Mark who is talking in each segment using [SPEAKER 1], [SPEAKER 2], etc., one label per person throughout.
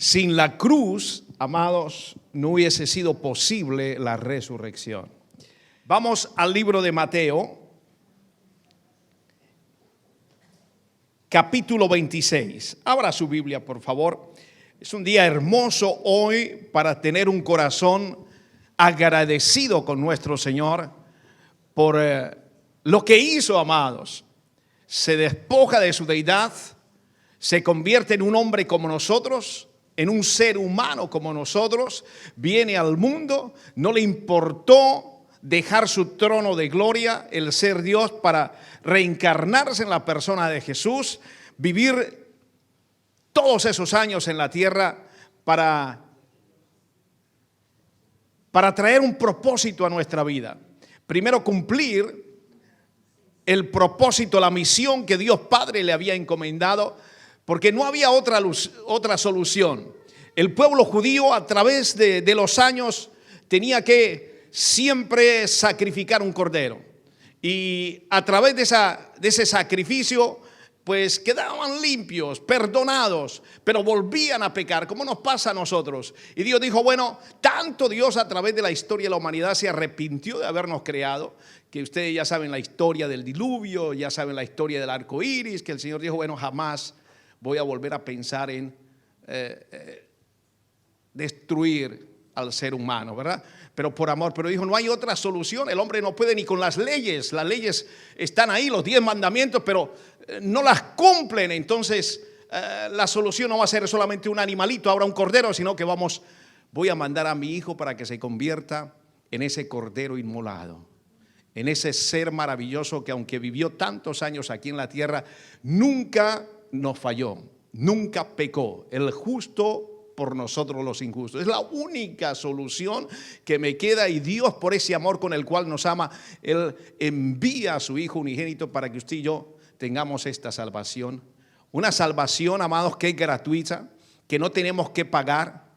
[SPEAKER 1] Sin la cruz, amados, no hubiese sido posible la resurrección. Vamos al libro de Mateo, capítulo 26. Abra su Biblia, por favor. Es un día hermoso hoy para tener un corazón agradecido con nuestro Señor por lo que hizo, amados. Se despoja de su deidad, se convierte en un hombre como nosotros, en un ser humano como nosotros, viene al mundo, no le importó dejar su trono de gloria, el ser Dios, para reencarnarse en la persona de Jesús, vivir todos esos años en la tierra para traer un propósito a nuestra vida. Primero, cumplir el propósito, la misión que Dios Padre le había encomendado, porque no había otra solución. El pueblo judío a través de los años tenía que siempre sacrificar un cordero. Y a través de ese sacrificio, pues quedaban limpios, perdonados, pero volvían a pecar, como nos pasa a nosotros. Y Dios dijo, bueno, tanto Dios a través de la historia de la humanidad se arrepintió de habernos creado, que ustedes ya saben la historia del diluvio, ya saben la historia del arco iris, que el Señor dijo, bueno, jamás voy a volver a pensar en destruir al ser humano, ¿verdad? Pero por amor, pero dijo, no hay otra solución, el hombre no puede ni con las leyes están ahí, los 10 mandamientos, pero no las cumplen, entonces la solución no va a ser solamente un animalito, ahora un cordero, sino que voy a mandar a mi hijo para que se convierta en ese cordero inmolado, en ese ser maravilloso que aunque vivió tantos años aquí en la tierra, nunca nos falló, nunca pecó, el justo por nosotros los injustos. Es la única solución que me queda, y Dios, por ese amor con el cual nos ama, Él envía a su Hijo unigénito para que usted y yo tengamos esta salvación. Una salvación, amados, que es gratuita, que no tenemos que pagar,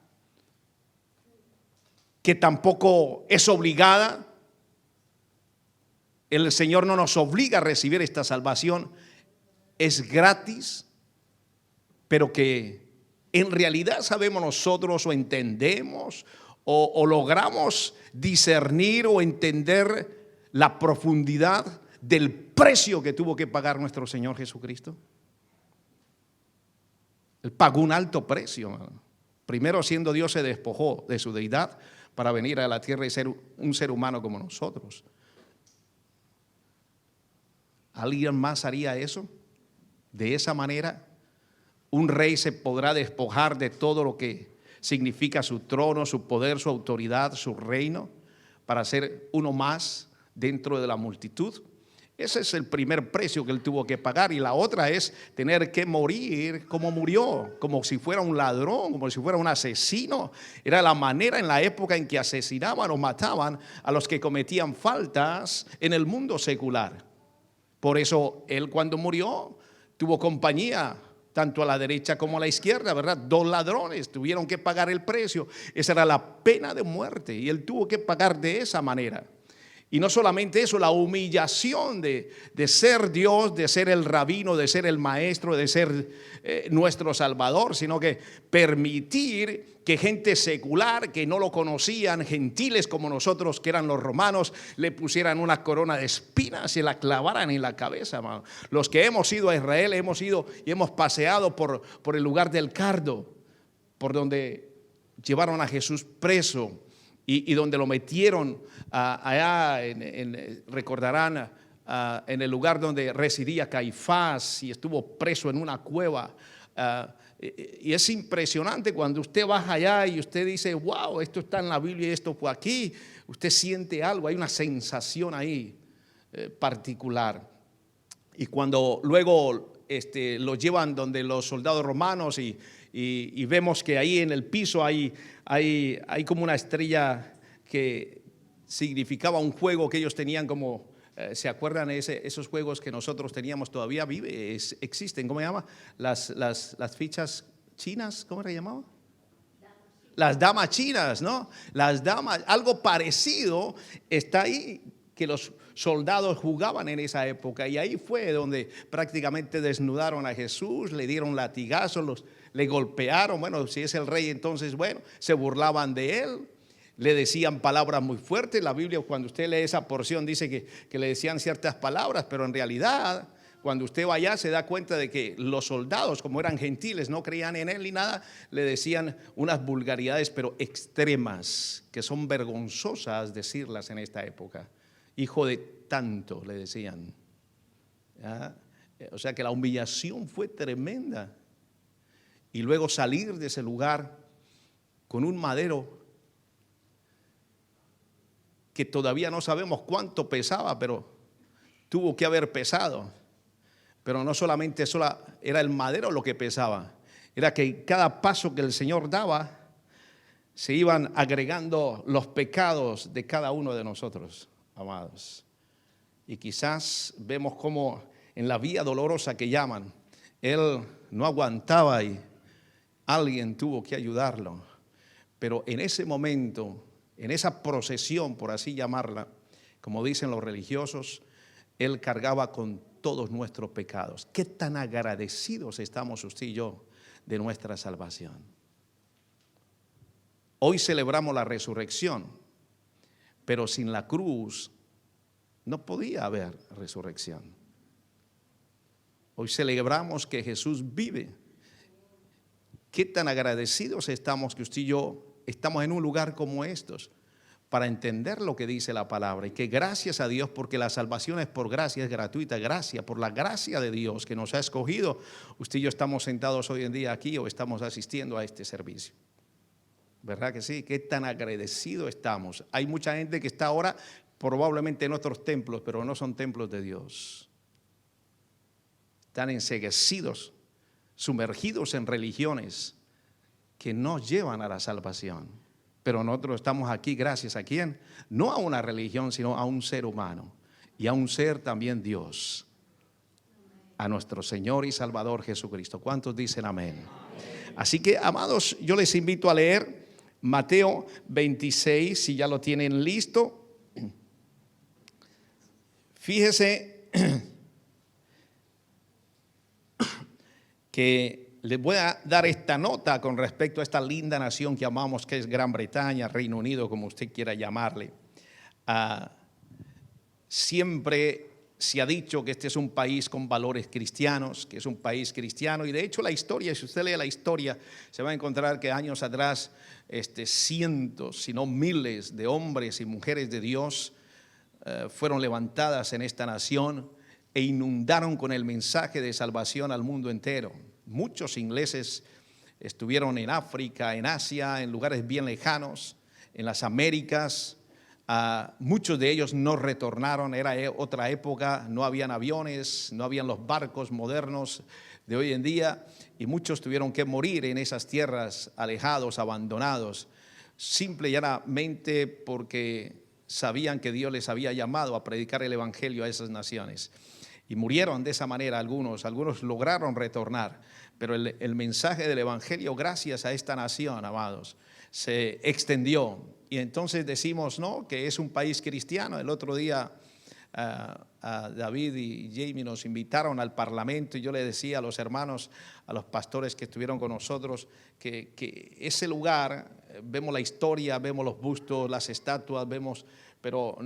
[SPEAKER 1] que tampoco es obligada. El Señor no nos obliga a recibir esta salvación, es gratis, pero que en realidad sabemos nosotros o entendemos o logramos discernir o entender la profundidad del precio que tuvo que pagar nuestro Señor Jesucristo. Él pagó un alto precio. Primero, siendo Dios, se despojó de su deidad para venir a la tierra y ser un ser humano como nosotros. ¿Alguien más haría eso? De esa manera, un rey se podrá despojar de todo lo que significa su trono, su poder, su autoridad, su reino, para ser uno más dentro de la multitud. Ese es el primer precio que él tuvo que pagar. Y la otra es tener que morir como murió, como si fuera un ladrón, como si fuera un asesino. Era la manera en la época en que asesinaban o mataban a los que cometían faltas en el mundo secular. Por eso él, cuando murió, tuvo compañía tanto a la derecha como a la izquierda, ¿verdad? 2 ladrones tuvieron que pagar el precio. Esa era la pena de muerte y él tuvo que pagar de esa manera. Y no solamente eso, la humillación de ser Dios, de ser el rabino, de ser el maestro, de ser nuestro Salvador, sino que permitir que gente secular que no lo conocían, gentiles como nosotros que eran los romanos, le pusieran una corona de espinas y la clavaran en la cabeza, hermano. Los que hemos ido a Israel, hemos ido y hemos paseado por el lugar del Cardo, por donde llevaron a Jesús preso. Y donde lo metieron allá, recordarán, en el lugar donde residía Caifás y estuvo preso en una cueva. Y es impresionante cuando usted baja allá y usted dice, wow, esto está en la Biblia y esto fue aquí. Usted siente algo, hay una sensación ahí particular. Y cuando luego lo llevan donde los soldados romanos y vemos que ahí en el piso hay como una estrella que significaba un juego que ellos tenían como, ¿se acuerdan esos juegos que nosotros teníamos todavía? Existen, ¿cómo se llama? Las fichas chinas, ¿cómo se llamaba? Las damas chinas, ¿no? Las damas, algo parecido está ahí, que los soldados jugaban en esa época, y ahí fue donde prácticamente desnudaron a Jesús, le dieron latigazos, le golpearon. Bueno, si es el rey, entonces, bueno, se burlaban de él. Le decían palabras muy fuertes. La Biblia, cuando usted lee esa porción, dice que le decían ciertas palabras, pero en realidad, cuando usted va allá, se da cuenta de que los soldados, como eran gentiles, no creían en él ni nada, le decían unas vulgaridades, pero extremas, que son vergonzosas decirlas en esta época. Hijo de tanto, le decían. ¿Ya? O sea que la humillación fue tremenda. Y luego salir de ese lugar con un madero que todavía no sabemos cuánto pesaba, pero tuvo que haber pesado. Pero no solamente era el madero lo que pesaba, era que cada paso que el Señor daba, se iban agregando los pecados de cada uno de nosotros, amados. Y quizás vemos cómo en la vía dolorosa que llaman, Él no aguantaba y alguien tuvo que ayudarlo. Pero en ese momento, en esa procesión, por así llamarla, como dicen los religiosos, Él cargaba con todos nuestros pecados. ¿Qué tan agradecidos estamos usted y yo de nuestra salvación? Hoy celebramos la resurrección, pero sin la cruz no podía haber resurrección. Hoy celebramos que Jesús vive. ¿Qué tan agradecidos estamos que usted y yo estamos en un lugar como estos para entender lo que dice la palabra? Y que gracias a Dios, porque la salvación es por gracia, es gratuita, gracia, por la gracia de Dios que nos ha escogido, usted y yo estamos sentados hoy en día aquí o estamos asistiendo a este servicio. ¿Verdad que sí? ¿Qué tan agradecidos estamos? Hay mucha gente que está ahora probablemente en otros templos, pero no son templos de Dios. Están enceguecidos, sumergidos en religiones que no llevan a la salvación. Pero nosotros estamos aquí gracias a ¿quién? No a una religión, sino a un ser humano y a un ser también Dios, a nuestro Señor y Salvador Jesucristo. ¿Cuántos dicen amén? Así que, amados, yo les invito a leer Mateo 26, si ya lo tienen listo. Fíjese que les voy a dar esta nota con respecto a esta linda nación que amamos, que es Gran Bretaña, Reino Unido, como usted quiera llamarle. Siempre se ha dicho que este es un país con valores cristianos, que es un país cristiano, y de hecho la historia, si usted lee la historia, se va a encontrar que años atrás cientos, si no miles de hombres y mujeres de Dios fueron levantadas en esta nación e inundaron con el mensaje de salvación al mundo entero. Muchos ingleses estuvieron en África, en Asia, en lugares bien lejanos, en las Américas. Muchos de ellos no retornaron, era otra época, no habían aviones, no habían los barcos modernos de hoy en día, y muchos tuvieron que morir en esas tierras alejados, abandonados, simple y llanamente porque sabían que Dios les había llamado a predicar el evangelio a esas naciones. Y murieron de esa manera algunos lograron retornar, pero el mensaje del evangelio, gracias a esta nación, amados, se extendió. Y entonces decimos, ¿no?, que es un país cristiano. El otro día David y Jamie nos invitaron al parlamento y yo le decía a los hermanos, a los pastores que estuvieron con nosotros, que ese lugar, vemos la historia, vemos los bustos, las estatuas, pero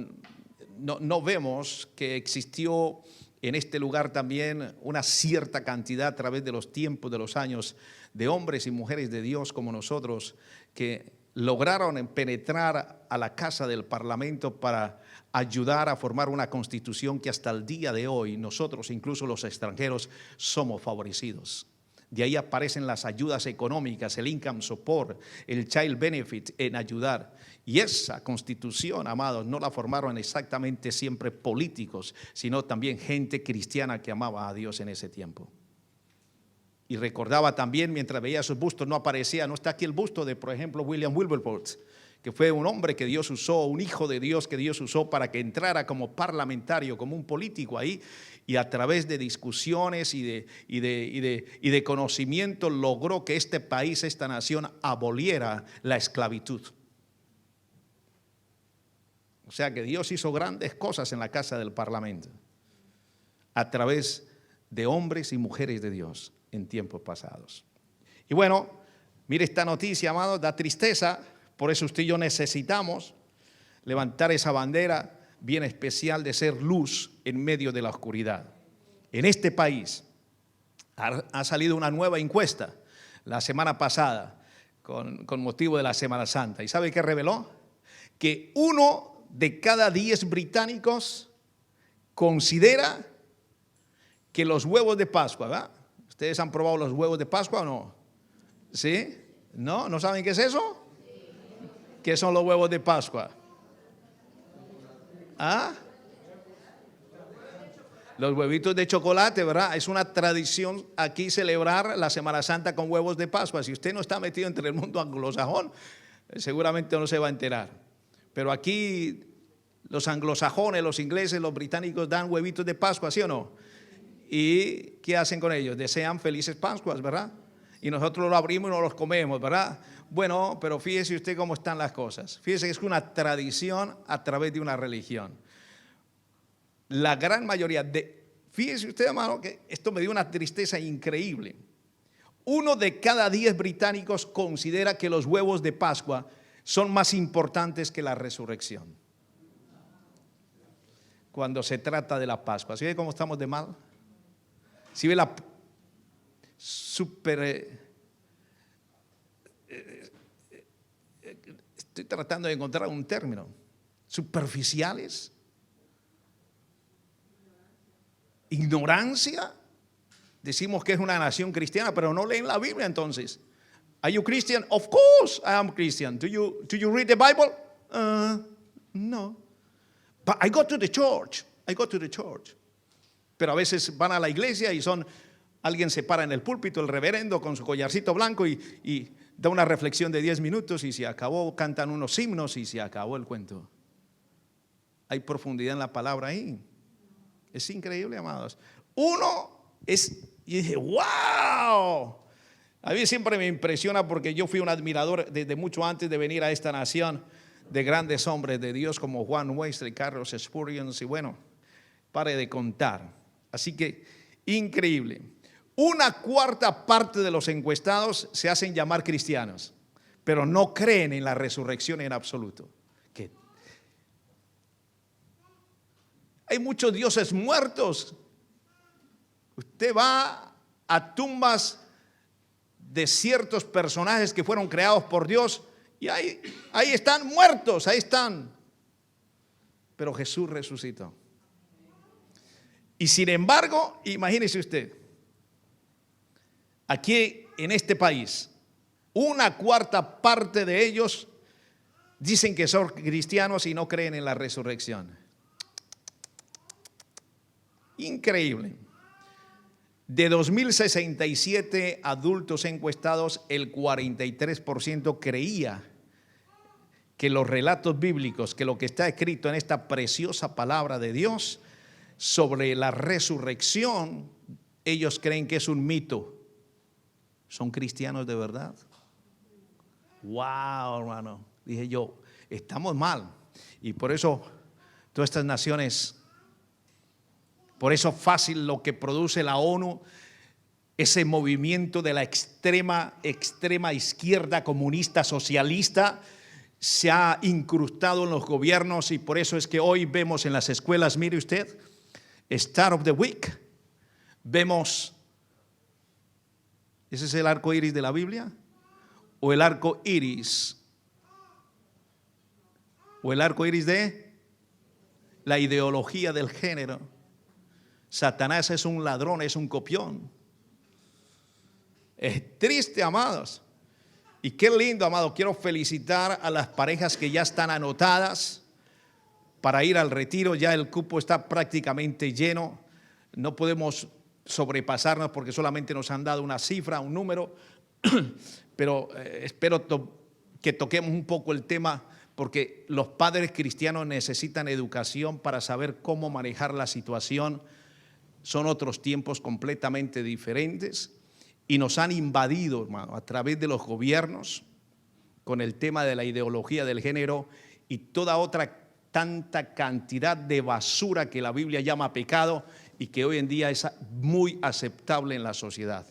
[SPEAKER 1] no vemos que existió en este lugar también una cierta cantidad a través de los tiempos, de los años, de hombres y mujeres de Dios como nosotros que lograron penetrar a la casa del parlamento para ayudar a formar una constitución que hasta el día de hoy nosotros, incluso los extranjeros, somos favorecidos. De ahí aparecen las ayudas económicas, el income support, el child benefit en ayudar. Y esa constitución, amados, no la formaron exactamente siempre políticos, sino también gente cristiana que amaba a Dios en ese tiempo. Y recordaba también, mientras veía sus bustos, no aparecía, no está aquí el busto de, por ejemplo, William Wilberforce, que fue un hombre que Dios usó, un hijo de Dios que Dios usó para que entrara como parlamentario, como un político ahí, y a través de discusiones y de conocimiento logró que este país, esta nación, aboliera la esclavitud. O sea que Dios hizo grandes cosas en la casa del parlamento a través de hombres y mujeres de Dios en tiempos pasados. Y bueno, mire esta noticia, amados, da tristeza. Por eso usted y yo necesitamos levantar esa bandera bien especial de ser luz en medio de la oscuridad. En este país ha salido una nueva encuesta la semana pasada con motivo de la Semana Santa. ¿Y sabe qué reveló? Que 1 de cada 10 británicos considera que los huevos de Pascua, ¿verdad? ¿Ustedes han probado los huevos de Pascua o no? ¿Sí? ¿No? ¿No saben qué es eso? ¿Qué son los huevos de Pascua? ¿Ah? Los huevitos de chocolate, ¿verdad? Es una tradición aquí celebrar la Semana Santa con huevos de Pascua. Si usted no está metido entre el mundo anglosajón, seguramente no se va a enterar. Pero aquí los anglosajones, los ingleses, los británicos dan huevitos de Pascua, ¿sí o no? ¿Y qué hacen con ellos? Desean felices Pascuas, ¿verdad? Y nosotros lo abrimos y nos los comemos, ¿verdad? Bueno, pero fíjese usted cómo están las cosas. Fíjese que es una tradición a través de una religión. La gran mayoría fíjese usted, hermano, que esto me dio una tristeza increíble. 1 de cada 10 británicos considera que los huevos de Pascua son más importantes que la resurrección. Cuando se trata de la Pascua. ¿Sí ve cómo estamos de mal? ¿Sí ve la estoy tratando de encontrar un término. Superficiales. Ignorancia. Decimos que es una nación cristiana, pero no leen la Biblia entonces. Are you Christian? Of course I am Christian. Do you read the Bible? No. But I go to the church. Pero a veces van a la iglesia y alguien se para en el púlpito, el reverendo con su collarcito blanco y da una reflexión de 10 minutos y se acabó, cantan unos himnos y se acabó el cuento. Hay profundidad en la palabra ahí. Es increíble, amados. Y dije, wow. A mí siempre me impresiona porque yo fui un admirador desde mucho antes de venir a esta nación de grandes hombres de Dios como Juan Wesley, Carlos Spurgeon y bueno, pare de contar. Así que increíble. 1/4 parte de los encuestados se hacen llamar cristianos, pero no creen en la resurrección en absoluto. Hay muchos dioses muertos. Usted va a tumbas de ciertos personajes que fueron creados por Dios y ahí están muertos, ahí están. Pero Jesús resucitó. Y sin embargo, imagínese usted, aquí en este país, 1/4 parte de ellos dicen que son cristianos y no creen en la resurrección. Increíble. De 2067 adultos encuestados, el 43% creía que los relatos bíblicos, que lo que está escrito en esta preciosa palabra de Dios sobre la resurrección, ellos creen que es un mito. ¿Son cristianos de verdad? Wow, hermano. Dije yo, estamos mal. Y por eso todas estas naciones, por eso fácil lo que produce la ONU, ese movimiento de la extrema izquierda comunista socialista se ha incrustado en los gobiernos y por eso es que hoy vemos en las escuelas, mire usted, Star of the Week, vemos, ¿ese es el arco iris de la Biblia? ¿O el arco iris? ¿O el arco iris de la ideología del género? Satanás es un ladrón, es un copión. Es triste, amados. Y qué lindo, amado. Quiero felicitar a las parejas que ya están anotadas para ir al retiro. Ya el cupo está prácticamente lleno. No podemos sobrepasarnos porque solamente nos han dado una cifra, un número. Pero espero que toquemos un poco el tema porque los padres cristianos necesitan educación para saber cómo manejar la situación. Son otros tiempos completamente diferentes y nos han invadido, hermano, a través de los gobiernos con el tema de la ideología del género y toda otra tanta cantidad de basura que la Biblia llama pecado y que hoy en día es muy aceptable en la sociedad.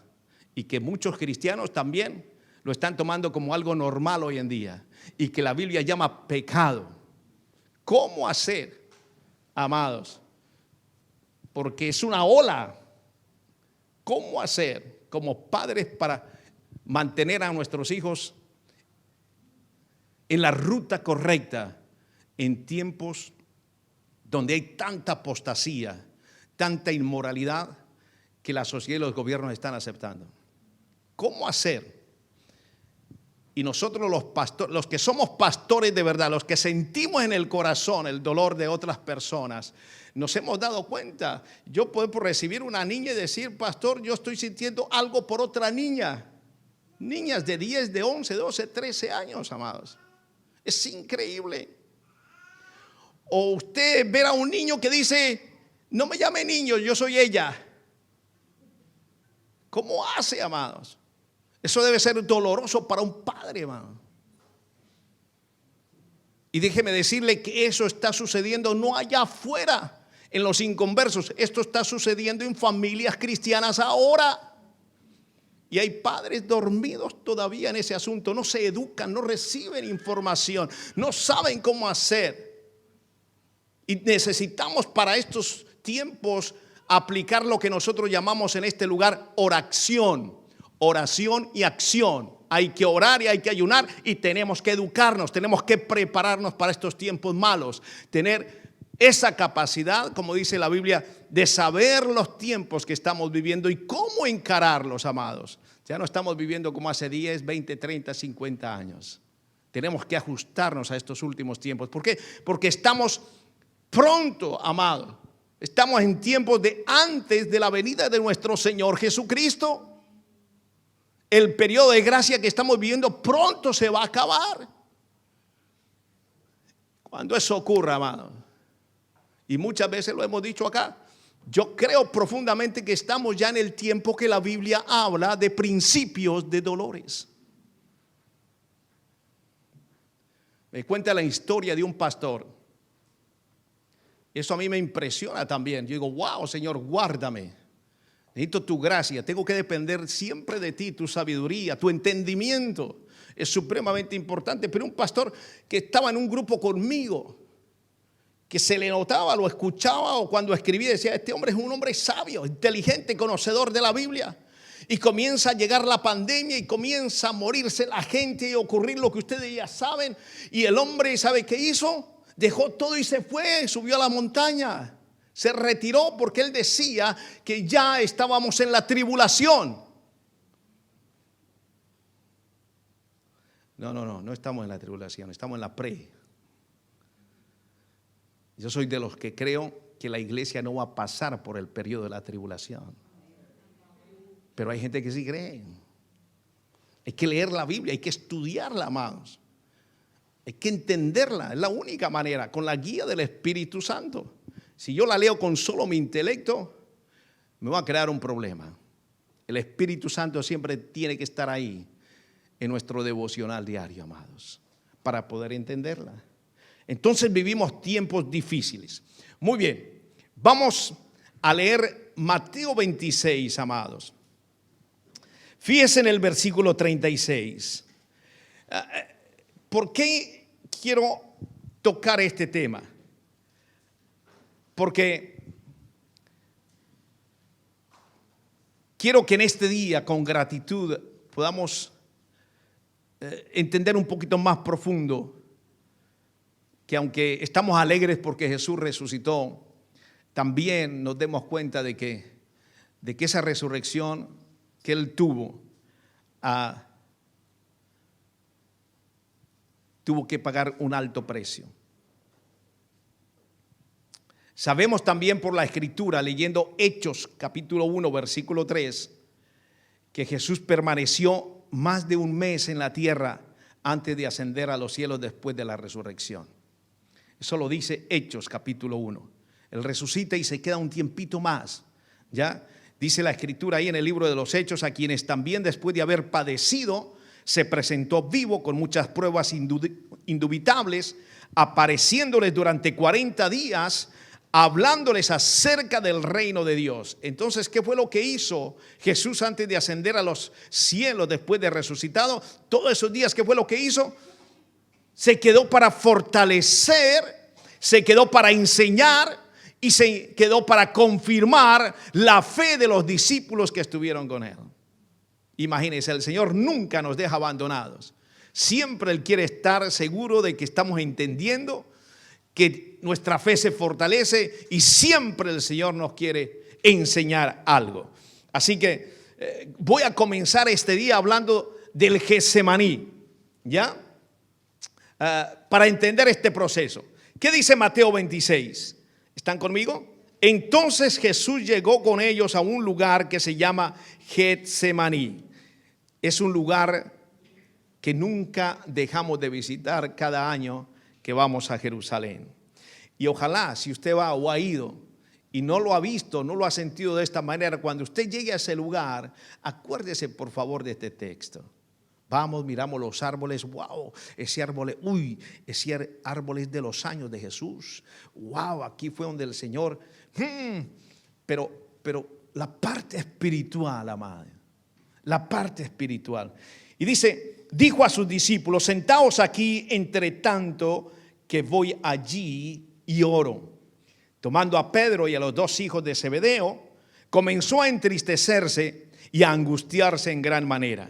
[SPEAKER 1] y que muchos cristianos también lo están tomando como algo normal hoy en día y que la Biblia llama pecado. ¿Cómo hacer, amados? Porque es una ola. ¿Cómo hacer como padres para mantener a nuestros hijos en la ruta correcta en tiempos donde hay tanta apostasía, tanta inmoralidad que la sociedad y los gobiernos están aceptando? ¿Cómo hacer? Y nosotros los pastores, los que somos pastores de verdad, los que sentimos en el corazón el dolor de otras personas, nos hemos dado cuenta. Yo puedo recibir una niña y decir: pastor, yo estoy sintiendo algo por otra niña. Niñas de 10, de 11, 12, 13 años, amados. Es increíble. O usted ver a un niño que dice: no me llame niño, yo soy ella. ¿Cómo hace, amados? Eso debe ser doloroso para un padre, hermano. Y déjeme decirle que eso está sucediendo no allá afuera, en los inconversos. Esto está sucediendo en familias cristianas ahora. Y hay padres dormidos todavía en ese asunto. No se educan, no reciben información, no saben cómo hacer. Y necesitamos para estos tiempos aplicar lo que nosotros llamamos en este lugar oración. Oración y acción. Hay que orar y hay que ayunar y tenemos que educarnos, tenemos que prepararnos para estos tiempos malos. Tener esa capacidad, como dice la Biblia, de saber los tiempos que estamos viviendo y cómo encararlos, amados. Ya no estamos viviendo como hace 10, 20, 30, 50 años. Tenemos que ajustarnos a estos últimos tiempos. ¿Por qué? Porque estamos pronto, amados. Estamos en tiempos de antes de la venida de nuestro Señor Jesucristo. El periodo de gracia que estamos viviendo pronto se va a acabar. Cuando eso ocurra, amado, y muchas veces lo hemos dicho acá, yo creo profundamente que estamos ya en el tiempo que la Biblia habla de principios de dolores. Me cuenta la historia de un pastor. Eso a mí me impresiona también. Yo digo: wow, Señor, guárdame. Necesito tu gracia, tengo que depender siempre de ti, tu sabiduría, tu entendimiento es supremamente importante. Pero un pastor que estaba en un grupo conmigo, que se le notaba, lo escuchaba o cuando escribía decía: este hombre es un hombre sabio, inteligente, conocedor de la Biblia. Y comienza a llegar la pandemia y comienza a morirse la gente y ocurrir lo que ustedes ya saben. Y el hombre, ¿sabe qué hizo? Dejó todo y se fue, subió a la montaña. Se retiró porque él decía que ya estábamos en la tribulación. No estamos en la tribulación, estamos en la pre. Yo soy de los que creo que la iglesia no va a pasar por el periodo de la tribulación. Pero hay gente que sí cree. Hay que leer la Biblia, hay que estudiarla, amados. Hay que entenderla, es la única manera, con la guía del Espíritu Santo. Si yo la leo con solo mi intelecto, me va a crear un problema. El Espíritu Santo siempre tiene que estar ahí en nuestro devocional diario, amados, para poder entenderla. Entonces vivimos tiempos difíciles. Muy bien, vamos a leer Mateo 26, amados. Fíjense en el versículo 36. ¿Por qué quiero tocar este tema? Porque quiero que en este día, con gratitud, podamos entender un poquito más profundo que aunque estamos alegres porque Jesús resucitó, también nos demos cuenta de que esa resurrección que Él tuvo que pagar un alto precio. Sabemos también por la Escritura, leyendo Hechos capítulo 1 versículo 3, que Jesús permaneció más de un mes en la tierra antes de ascender a los cielos después de la resurrección. Eso lo dice Hechos capítulo 1. Él resucita y se queda un tiempito más. ¿Ya? Dice la Escritura ahí en el libro de los Hechos: a quienes también después de haber padecido se presentó vivo con muchas pruebas indubitables, apareciéndoles durante 40 días hablándoles acerca del reino de Dios. Entonces, ¿qué fue lo que hizo Jesús antes de ascender a los cielos después de resucitado? Todos esos días, ¿qué fue lo que hizo? Se quedó para fortalecer, se quedó para enseñar y se quedó para confirmar la fe de los discípulos que estuvieron con él. Imagínense, el Señor nunca nos deja abandonados. Siempre Él quiere estar seguro de que estamos entendiendo, que nuestra fe se fortalece, y siempre el Señor nos quiere enseñar algo. Así que voy a comenzar este día hablando del Getsemaní, ¿ya? Para entender este proceso. ¿Qué dice Mateo 26? ¿Están conmigo? Entonces Jesús llegó con ellos a un lugar que se llama Getsemaní. Es un lugar que nunca dejamos de visitar cada año que vamos a Jerusalén. Y ojalá, si usted va o ha ido y no lo ha visto, no lo ha sentido de esta manera, cuando usted llegue a ese lugar, acuérdese por favor de este texto. Vamos, miramos los árboles, wow, ese árbol es de los años de Jesús. Wow, aquí fue donde el Señor, pero la parte espiritual, amada, la parte espiritual. Y dijo a sus discípulos: sentaos aquí entre tanto que voy allí y oro. Tomando a Pedro y a los dos hijos de Zebedeo, comenzó a entristecerse y a angustiarse en gran manera.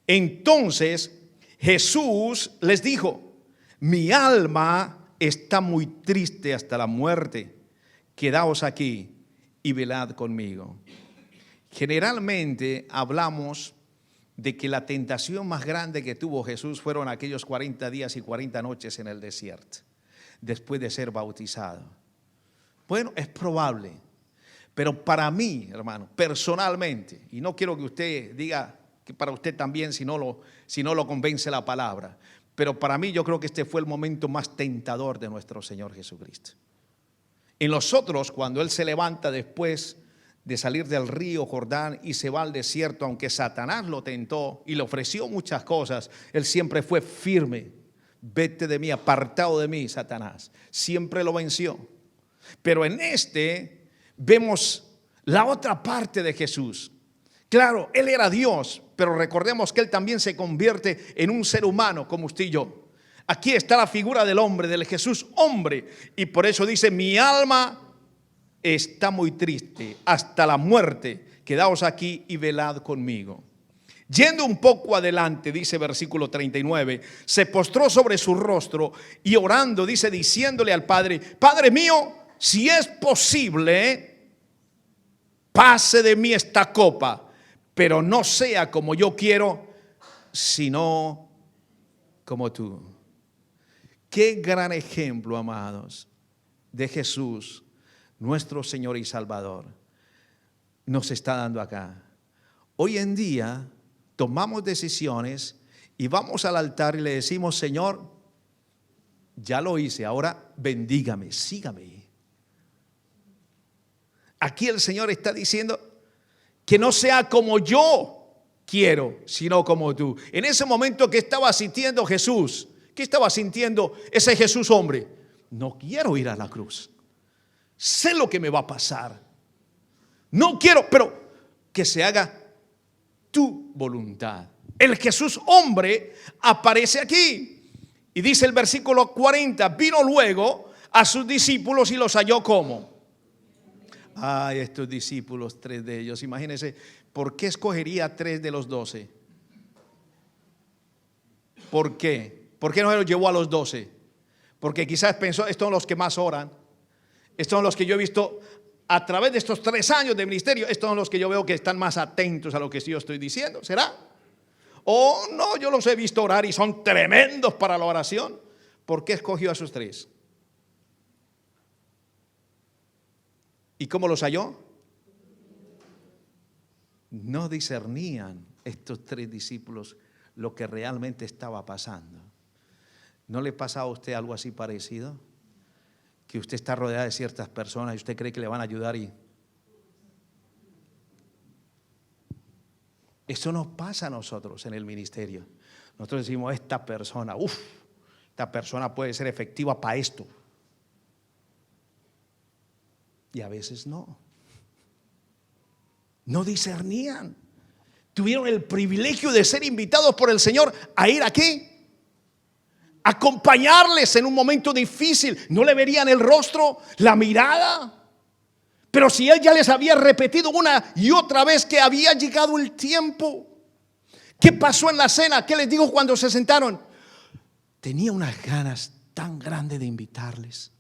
[SPEAKER 1] Entonces Jesús les dijo: mi alma está muy triste hasta la muerte. Quedaos aquí y velad conmigo. Generalmente hablamos de que la tentación más grande que tuvo Jesús fueron aquellos 40 días y 40 noches en el desierto, después de ser bautizado. Bueno, es probable, pero para mí, hermano, personalmente, y no quiero que usted diga que para usted también si no lo convence la palabra, pero para mí yo creo que este fue el momento más tentador de nuestro Señor Jesucristo. En los otros, cuando Él se levanta después de salir del río Jordán y se va al desierto, aunque Satanás lo tentó y le ofreció muchas cosas, Él siempre fue firme. Vete de mí, apartado de mí, Satanás. Siempre lo venció. Pero en este vemos la otra parte de Jesús. Claro, Él era Dios, pero recordemos que Él también se convierte en un ser humano como usted y yo. Aquí está la figura del hombre, del Jesús hombre, y por eso dice: mi alma está muy triste hasta la muerte. Quedaos aquí y velad conmigo. Yendo un poco adelante, dice versículo 39, se postró sobre su rostro y orando, dice, diciéndole al Padre: Padre mío, si es posible, pase de mí esta copa, pero no sea como yo quiero, sino como tú. Qué gran ejemplo, amados, de Jesús, nuestro Señor y Salvador, nos está dando acá. Hoy en día tomamos decisiones y vamos al altar y le decimos: Señor, ya lo hice, ahora bendígame, sígame. Aquí el Señor está diciendo que no sea como yo quiero, sino como tú. En ese momento, ¿qué estaba sintiendo Jesús? ¿Qué estaba sintiendo ese Jesús hombre? No quiero ir a la cruz. Sé lo que me va a pasar. No quiero, pero que se haga tu voluntad. El Jesús hombre aparece aquí. Y dice el versículo 40, vino luego a sus discípulos y los halló como. Ay, estos discípulos, 3 de ellos. Imagínense, ¿por qué escogería 3 de los 12? ¿Por qué? ¿Por qué no se los llevó a los 12? Porque quizás pensó: estos son los que más oran. Estos son los que yo he visto a través de estos 3 años de ministerio. Estos son los que yo veo que están más atentos a lo que yo estoy diciendo. ¿Será? O no, yo los he visto orar y son tremendos para la oración. ¿Por qué escogió a sus 3? ¿Y cómo los halló? No discernían estos 3 discípulos lo que realmente estaba pasando. ¿No le pasa a usted algo así parecido? Que usted está rodeado de ciertas personas y usted cree que le van a ayudar y eso nos pasa a nosotros en el ministerio. Nosotros decimos: esta persona puede ser efectiva para esto. y a veces no. No discernían. Tuvieron el privilegio de ser invitados por el Señor a ir aquí, acompañarles en un momento difícil. No le verían el rostro, la mirada. Pero si Él ya les había repetido una y otra vez que había llegado el tiempo. ¿Qué pasó en la cena? ¿Qué les dijo cuando se sentaron? Tenía unas ganas tan grandes de invitarles,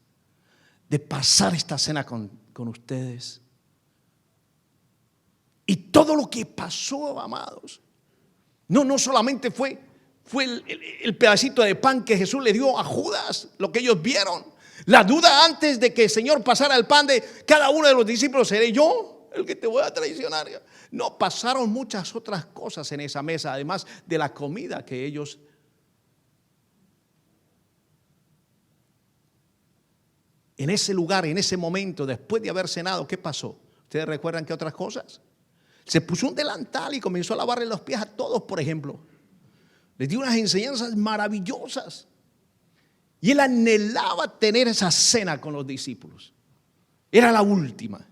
[SPEAKER 1] de pasar esta cena con ustedes. Y todo lo que pasó, amados, no solamente fue el pedacito de pan que Jesús le dio a Judas, lo que ellos vieron. La duda antes de que el Señor pasara el pan de cada uno de los discípulos: ¿seré yo el que te voy a traicionar? No, pasaron muchas otras cosas en esa mesa, además de la comida que ellos. En ese lugar, en ese momento, después de haber cenado, ¿qué pasó? ¿Ustedes recuerdan qué otras cosas? Se puso un delantal y comenzó a lavarle los pies a todos, por ejemplo. Les dio unas enseñanzas maravillosas. Y él anhelaba tener esa cena con los discípulos. Era la última.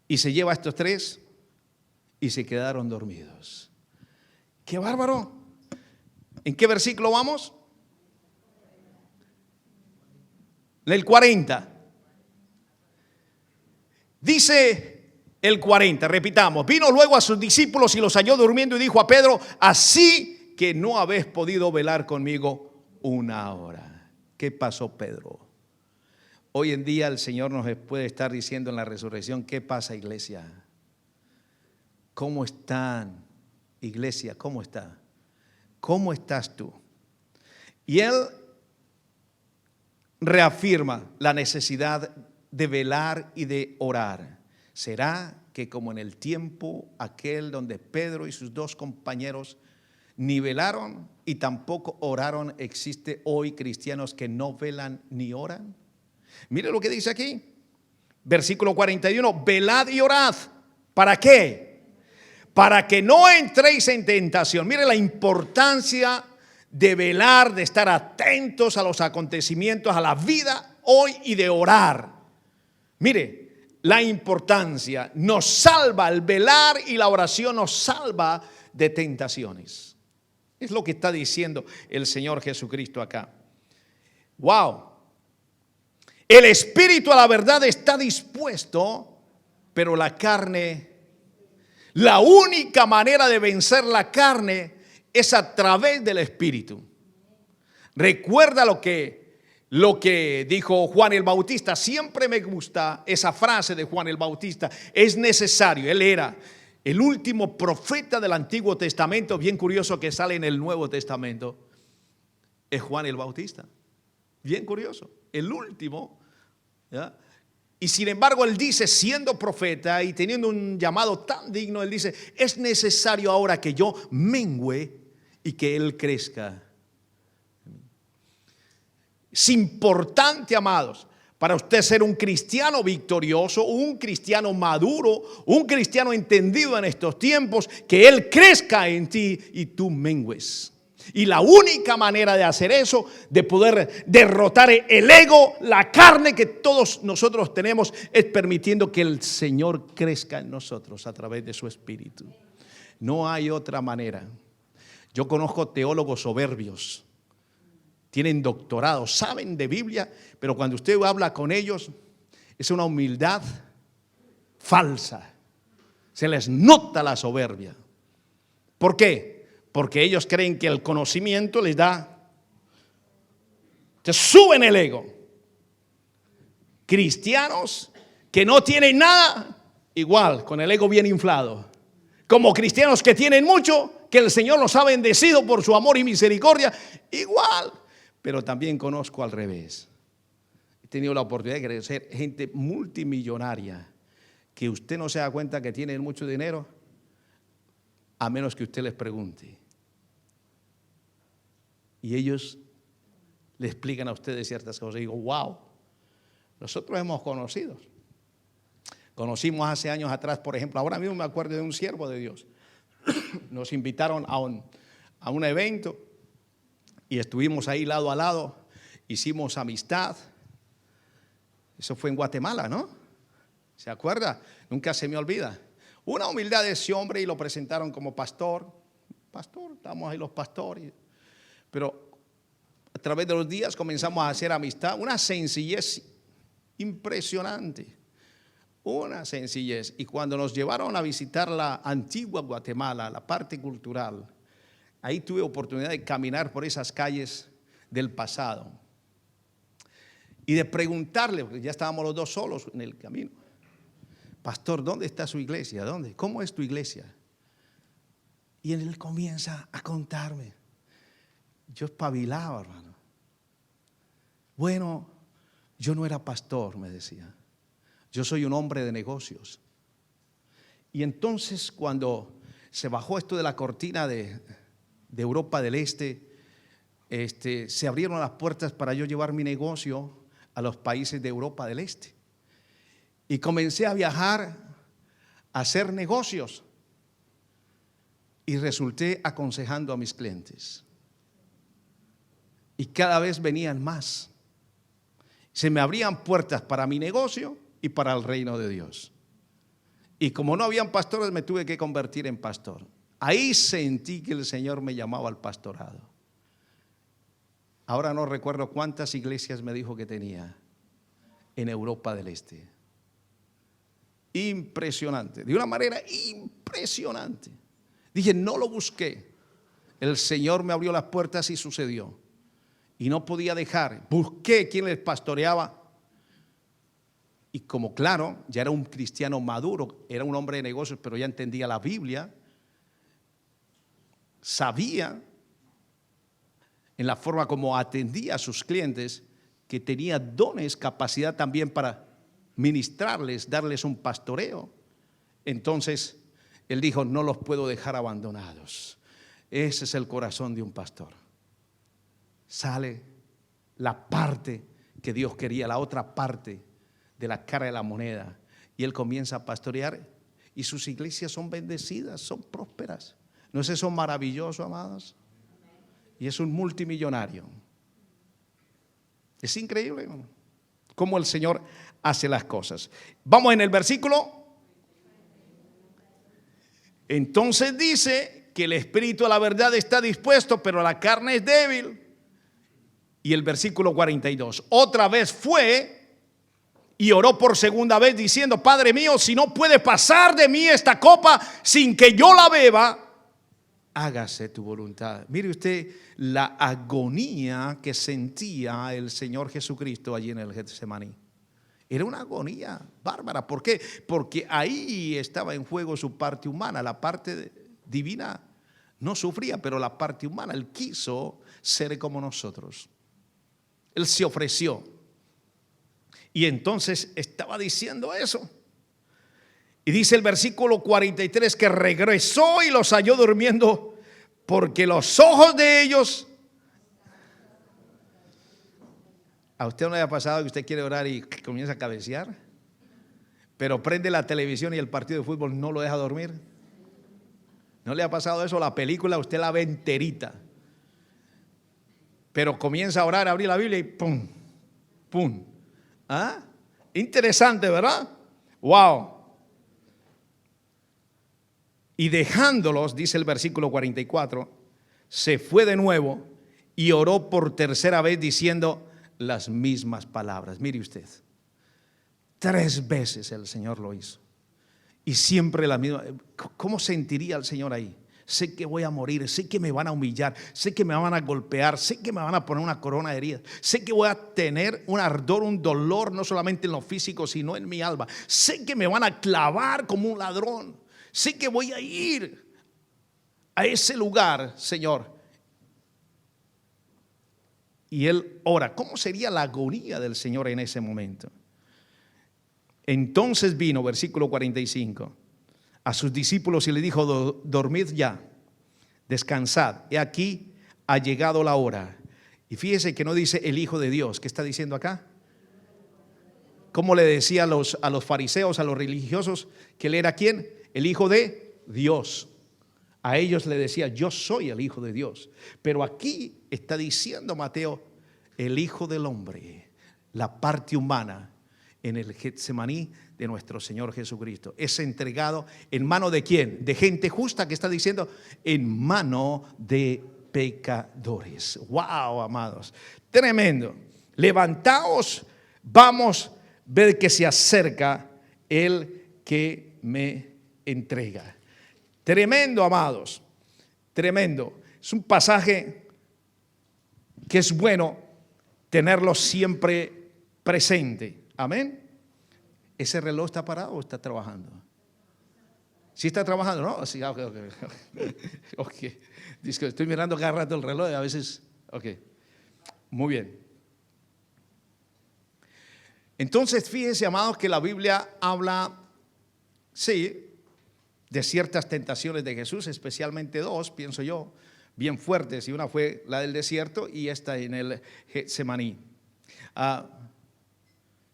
[SPEAKER 1] Y se lleva a estos tres y se quedaron dormidos. ¡Qué bárbaro! ¿En qué versículo vamos? En el 40. Dice el 40, repitamos: vino luego a sus discípulos y los halló durmiendo y dijo a Pedro: así que no habéis podido velar conmigo una hora. ¿Qué pasó, Pedro? Hoy en día el Señor nos puede estar diciendo en la resurrección: ¿qué pasa, iglesia? ¿Cómo están, iglesia? ¿Cómo está? ¿Cómo estás tú? Y Él reafirma la necesidad de velar y de orar. ¿Será que como en el tiempo aquel donde Pedro y sus dos compañeros ni velaron y tampoco oraron, existe hoy cristianos que no velan ni oran? Mire lo que dice aquí, versículo 41: velad y orad. ¿Para qué? Para que no entréis en tentación. Mire la importancia de velar, de estar atentos a los acontecimientos, a la vida hoy, y de orar. Mire, la importancia nos salva, el velar y la oración nos salva de tentaciones. Es lo que está diciendo el Señor Jesucristo acá. Wow. El espíritu a la verdad está dispuesto, pero la carne, la única manera de vencer la carne es a través del espíritu. Recuerda lo que dijo Juan el Bautista. Siempre me gusta esa frase de Juan el Bautista: es necesario. Él era el último profeta del Antiguo Testamento. Bien curioso que sale en el Nuevo Testamento. Es Juan el Bautista. Bien curioso. El último, ¿ya? Y sin embargo él dice, siendo profeta y teniendo un llamado tan digno, él dice: es necesario ahora que yo mengüe y que Él crezca. Es importante, amados, para usted ser un cristiano victorioso, un cristiano maduro, un cristiano entendido en estos tiempos, que Él crezca en ti y tú mengues. Y la única manera de hacer eso, de poder derrotar el ego, la carne que todos nosotros tenemos, es permitiendo que el Señor crezca en nosotros a través de su Espíritu. No hay otra manera. Yo conozco teólogos soberbios, tienen doctorado, saben de Biblia, pero cuando usted habla con ellos es una humildad falsa. Se les nota la soberbia. ¿Por qué? Porque ellos creen que el conocimiento les te suben el ego. Cristianos que no tienen nada, igual, con el ego bien inflado. Como cristianos que tienen mucho, que el Señor los ha bendecido por su amor y misericordia, igual. Pero también conozco al revés. He tenido la oportunidad de conocer gente multimillonaria que usted no se da cuenta que tienen mucho dinero, a menos que usted les pregunte. Y ellos le explican a ustedes ciertas cosas. Y digo, wow, nosotros hemos conocido. Conocimos hace años atrás, por ejemplo, ahora mismo me acuerdo de un siervo de Dios. Nos invitaron a un evento y estuvimos ahí lado a lado, hicimos amistad. Eso fue en Guatemala, ¿no? ¿Se acuerda? Nunca se me olvida. Una humildad de ese hombre y lo presentaron como pastor. Pastor, estamos ahí los pastores. Pero a través de los días comenzamos a hacer amistad. Una sencillez impresionante. Una sencillez. Y cuando nos llevaron a visitar la antigua Guatemala, la parte cultural, ahí tuve oportunidad de caminar por esas calles del pasado. Y de preguntarle, porque ya estábamos los dos solos en el camino. Pastor, ¿dónde está su iglesia? ¿Dónde? ¿Cómo es tu iglesia? Y él comienza a contarme. Yo espabilaba, hermano. Bueno, yo no era pastor, me decía. Yo soy un hombre de negocios. Y entonces cuando se bajó esto de la cortina de Europa del Este, se abrieron las puertas para yo llevar mi negocio a los países de Europa del Este. Y comencé a viajar, a hacer negocios. Y resulté aconsejando a mis clientes. Y cada vez venían más. Se me abrían puertas para mi negocio y para el reino de Dios. Y como no habían pastores, me tuve que convertir en pastor. Ahí sentí que el Señor me llamaba al pastorado. Ahora no recuerdo cuántas iglesias me dijo que tenía en Europa del Este. Impresionante, de una manera impresionante. Dije, no lo busqué. El Señor me abrió las puertas y sucedió. Y no podía dejar. Busqué quien les pastoreaba. Y como claro, ya era un cristiano maduro, era un hombre de negocios, pero ya entendía la Biblia. Sabía en la forma como atendía a sus clientes que tenía dones, capacidad también para ministrarles, darles un pastoreo. Entonces él dijo, no los puedo dejar abandonados. Ese es el corazón de un pastor. Sale la parte que Dios quería, la otra parte de la cara de la moneda, y él comienza a pastorear y sus iglesias son bendecidas, son prósperas. ¿No es eso maravilloso, amados? Y es un multimillonario. Es increíble, ¿no?, cómo el Señor hace las cosas. Vamos en el versículo. Entonces dice que el espíritu a la verdad está dispuesto, pero la carne es débil. Y el versículo 42, otra vez fue y oró por segunda vez diciendo, Padre mío, si no puede pasar de mí esta copa sin que yo la beba, hágase tu voluntad. Mire usted la agonía que sentía el Señor Jesucristo allí en el Getsemaní. Era una agonía bárbara. ¿Por qué? Porque ahí estaba en juego su parte humana. La parte divina no sufría, pero la parte humana, él quiso ser como nosotros. Él se ofreció. Y entonces estaba diciendo eso. Y dice el versículo 43 que regresó y los halló durmiendo porque los ojos de ellos. ¿A usted no le ha pasado que usted quiere orar y comienza a cabecear? Pero prende la televisión y el partido de fútbol no lo deja dormir. ¿No le ha pasado eso? La película usted la ve enterita, pero comienza a orar, a abrir la Biblia y pum, pum. ¿Ah? Interesante, ¿verdad? Wow. Y dejándolos, dice el versículo 44, se fue de nuevo y oró por tercera vez diciendo las mismas palabras. Mire usted, 3 veces el Señor lo hizo. Y siempre la misma. ¿Cómo sentiría el Señor ahí? Sé que voy a morir, sé que me van a humillar, sé que me van a golpear, sé que me van a poner una corona de heridas, sé que voy a tener un ardor, un dolor, no solamente en lo físico, sino en mi alma. Sé que me van a clavar como un ladrón. Sé que voy a ir a ese lugar, Señor. Y él ora. ¿Cómo sería la agonía del Señor en ese momento? Entonces vino, versículo 45, a sus discípulos y le dijo, dormid ya, descansad, he aquí ha llegado la hora. Y fíjese que no dice el Hijo de Dios. ¿Qué está diciendo acá? ¿Cómo le decía a los fariseos, a los religiosos, que él era quién? El Hijo de Dios. A ellos le decía, yo soy el Hijo de Dios. Pero aquí está diciendo Mateo, el Hijo del Hombre, la parte humana. en el Getsemaní de nuestro Señor Jesucristo. Es entregado en mano de ¿quién? De gente justa, que está diciendo en mano de pecadores. Wow, amados, tremendo. Levantaos, vamos a ver que se acerca el que me entrega. Tremendo, amados, tremendo. Es un pasaje que es bueno tenerlo siempre presente. Amén. ¿Ese reloj está parado o está trabajando? ¿Sí está trabajando? No, sí, ok. Okay. Dice que estoy mirando cada rato el reloj y a veces, ok. Muy bien. Entonces, fíjense, amados, que la Biblia habla, sí, de ciertas tentaciones de Jesús, especialmente dos, pienso yo, bien fuertes. Y una fue la del desierto y esta en el Getsemaní.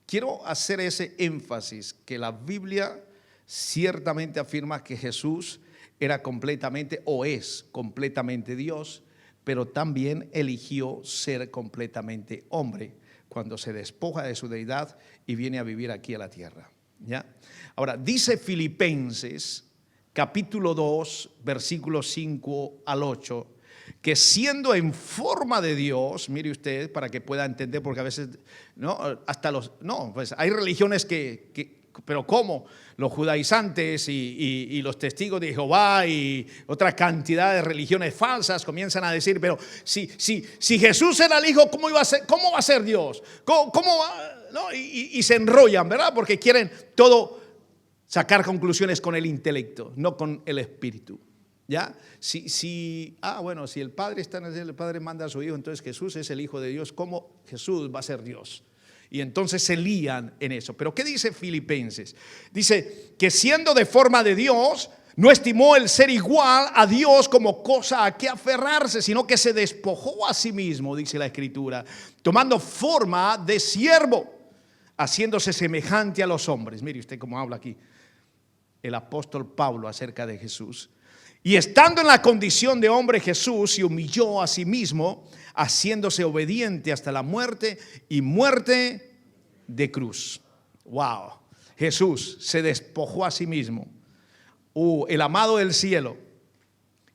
[SPEAKER 1] Quiero hacer ese énfasis, que la Biblia ciertamente afirma que Jesús era completamente o es completamente Dios, pero también eligió ser completamente hombre cuando se despoja de su deidad y viene a vivir aquí a la tierra. ¿Ya? Ahora, dice Filipenses capítulo 2, versículos 5 al 8, que siendo en forma de Dios, mire usted para que pueda entender, porque a veces, no, hasta los, no, pues hay religiones pero ¿cómo? Los judaizantes y los testigos de Jehová y otra cantidad de religiones falsas comienzan a decir, pero si Jesús era el Hijo, ¿cómo iba a ser? ¿Cómo va a ser Dios? ¿Cómo va? ¿No? Y se enrollan, ¿verdad? Porque quieren todo sacar conclusiones con el intelecto, no con el espíritu. ¿Ya? Si el Padre está en el cielo, el Padre manda a su Hijo, entonces Jesús es el Hijo de Dios. ¿Cómo Jesús va a ser Dios? Y entonces se lían en eso. Pero ¿qué dice Filipenses? Dice que siendo de forma de Dios, no estimó el ser igual a Dios como cosa a que aferrarse, sino que se despojó a sí mismo, dice la Escritura, tomando forma de siervo, haciéndose semejante a los hombres. Mire usted cómo habla aquí el apóstol Pablo acerca de Jesús. Y estando en la condición de hombre, Jesús se humilló a sí mismo, haciéndose obediente hasta la muerte y muerte de cruz. Wow. Jesús se despojó a sí mismo. El amado del cielo,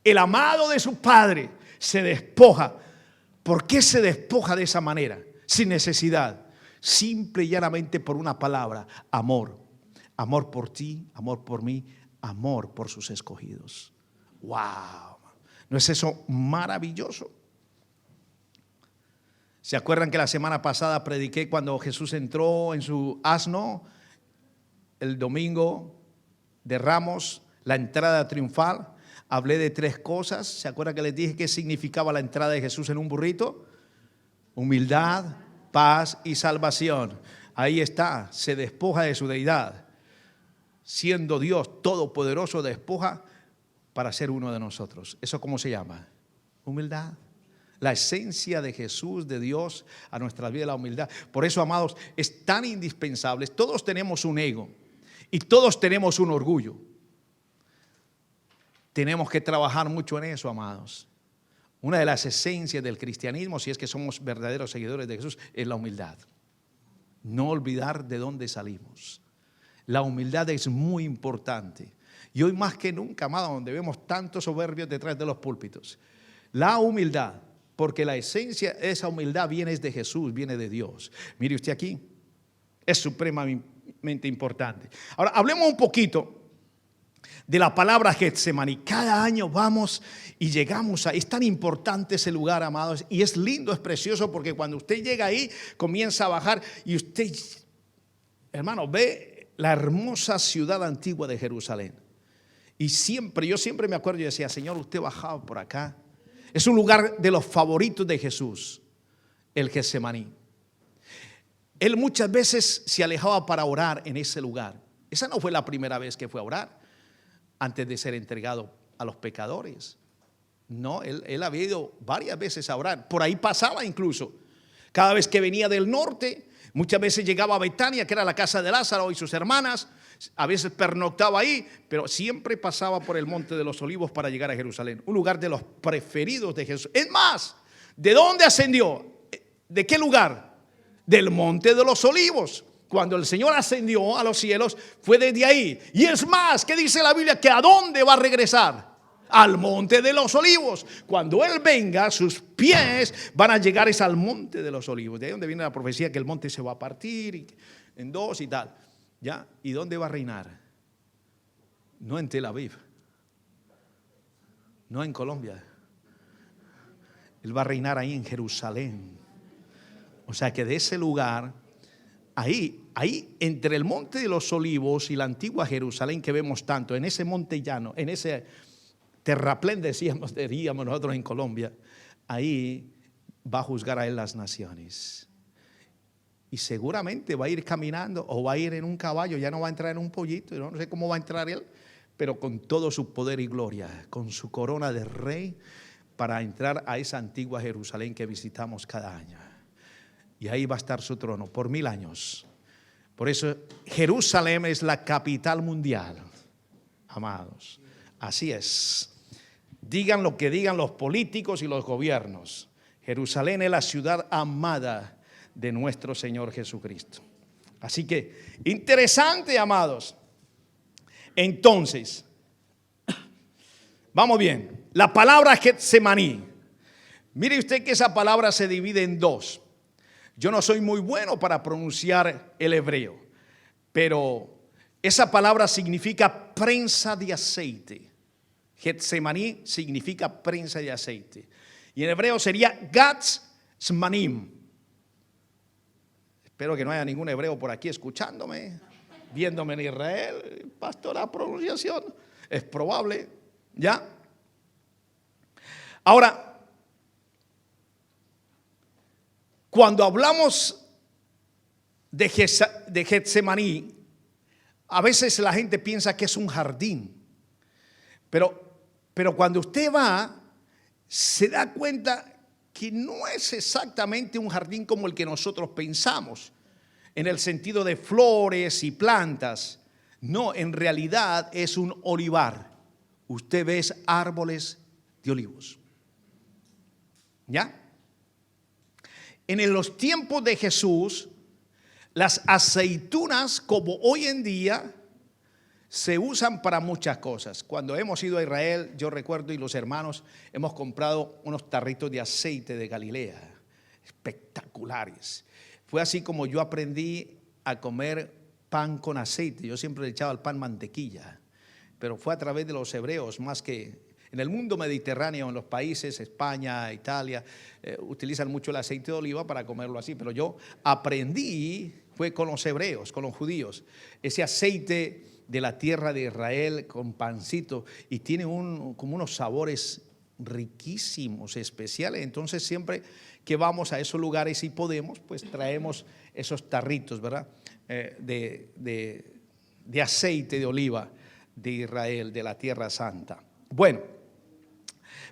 [SPEAKER 1] el amado de su Padre, se despoja. ¿Por qué se despoja de esa manera? Sin necesidad. Simple y llanamente por una palabra: amor. Amor por ti, amor por mí, amor por sus escogidos. Wow, ¿no es eso maravilloso? ¿Se acuerdan que la semana pasada prediqué cuando Jesús entró en su asno? El domingo de Ramos, la entrada triunfal. Hablé de tres cosas. ¿Se acuerdan que les dije qué significaba la entrada de Jesús en un burrito? Humildad, paz y salvación. Ahí está, se despoja de su deidad. Siendo Dios todopoderoso, despoja para ser uno de nosotros. ¿Eso cómo se llama? Humildad. La esencia de Jesús, de Dios a nuestra vida, la humildad. Por eso, amados, es tan indispensable. Todos tenemos un ego y todos tenemos un orgullo. Tenemos que trabajar mucho en eso, amados. Una de las esencias del cristianismo, si es que somos verdaderos seguidores de Jesús, es la humildad. No olvidar de dónde salimos. La humildad es muy importante. Y hoy más que nunca, amado, donde vemos tantos soberbios detrás de los púlpitos. La humildad, porque la esencia de esa humildad viene de Jesús, viene de Dios. Mire usted aquí, es supremamente importante. Ahora, hablemos un poquito de la palabra Getsemaní. Cada año vamos y llegamos ahí. Es tan importante ese lugar, amados, y es lindo, es precioso, porque cuando usted llega ahí, comienza a bajar y usted, hermano, ve la hermosa ciudad antigua de Jerusalén. Y yo siempre me acuerdo y decía: Señor, usted bajaba por acá. Es un lugar de los favoritos de Jesús, el Getsemaní. Él muchas veces se alejaba para orar en ese lugar. Esa no fue la primera vez que fue a orar antes de ser entregado a los pecadores. No, él había ido varias veces a orar. Por ahí pasaba incluso. Cada vez que venía del norte, muchas veces llegaba a Betania, que era la casa de Lázaro y sus hermanas. A veces pernoctaba ahí, pero siempre pasaba por el Monte de los Olivos para llegar a Jerusalén. Un lugar de los preferidos de Jesús. Es más, ¿de dónde ascendió? ¿De qué lugar? Del Monte de los Olivos. cuando el Señor ascendió a los cielos, fue desde ahí. Y es más, ¿qué dice la Biblia? Que ¿a dónde va a regresar? Al monte de los olivos. Cuando Él venga, sus pies van a llegar al monte de los olivos. De ahí donde viene la profecía que el monte se va a partir en dos y tal. ¿Ya? ¿Y dónde va a reinar? No en Tel Aviv, no en Colombia. Él va a reinar ahí en Jerusalén. O sea que de ese lugar, ahí entre el monte de los olivos y la antigua Jerusalén que vemos tanto, en ese monte llano, en ese terraplén diríamos nosotros en Colombia, ahí va a juzgar a Él las naciones. Y seguramente va a ir caminando o va a ir en un caballo, ya no va a entrar en un pollito, no sé cómo va a entrar Él, pero con todo su poder y gloria, con su corona de rey, para entrar a esa antigua Jerusalén que visitamos cada año. Y ahí va a estar su trono por 1000 años. Por eso Jerusalén es la capital mundial, amados. Así es. Digan lo que digan los políticos y los gobiernos. Jerusalén es la ciudad amada de nuestro Señor Jesucristo. Así que, interesante, amados. Entonces, vamos bien. La palabra Getsemaní. Mire usted que esa palabra se divide en dos. Yo no soy muy bueno para pronunciar el hebreo, pero esa palabra significa prensa de aceite. Getsemaní significa prensa de aceite. Y en hebreo sería Gatzmanim. Espero que no haya ningún hebreo por aquí escuchándome, viéndome en Israel. Pastor, la pronunciación es probable, ¿ya? Ahora, cuando hablamos de Getsemaní, a veces la gente piensa que es un jardín, pero cuando usted va, se da cuenta que no es exactamente un jardín como el que nosotros pensamos, en el sentido de flores y plantas. No, en realidad es un olivar. Usted ve árboles de olivos. ¿Ya? En los tiempos de Jesús, las aceitunas, como hoy en día, se usan para muchas cosas. Cuando hemos ido a Israel, yo recuerdo, y los hermanos, hemos comprado unos tarritos de aceite de Galilea, espectaculares. Fue así como yo aprendí a comer pan con aceite. Yo siempre le echaba al pan mantequilla, pero fue a través de los hebreos, más que en el mundo mediterráneo, en los países, España, Italia, utilizan mucho el aceite de oliva para comerlo así, pero yo aprendí, fue con los hebreos, con los judíos, ese aceite de la tierra de Israel con pancito, y tiene como unos sabores riquísimos, especiales. Entonces siempre que vamos a esos lugares y podemos, pues traemos esos tarritos, ¿verdad? De aceite de oliva de Israel, de la tierra santa. Bueno,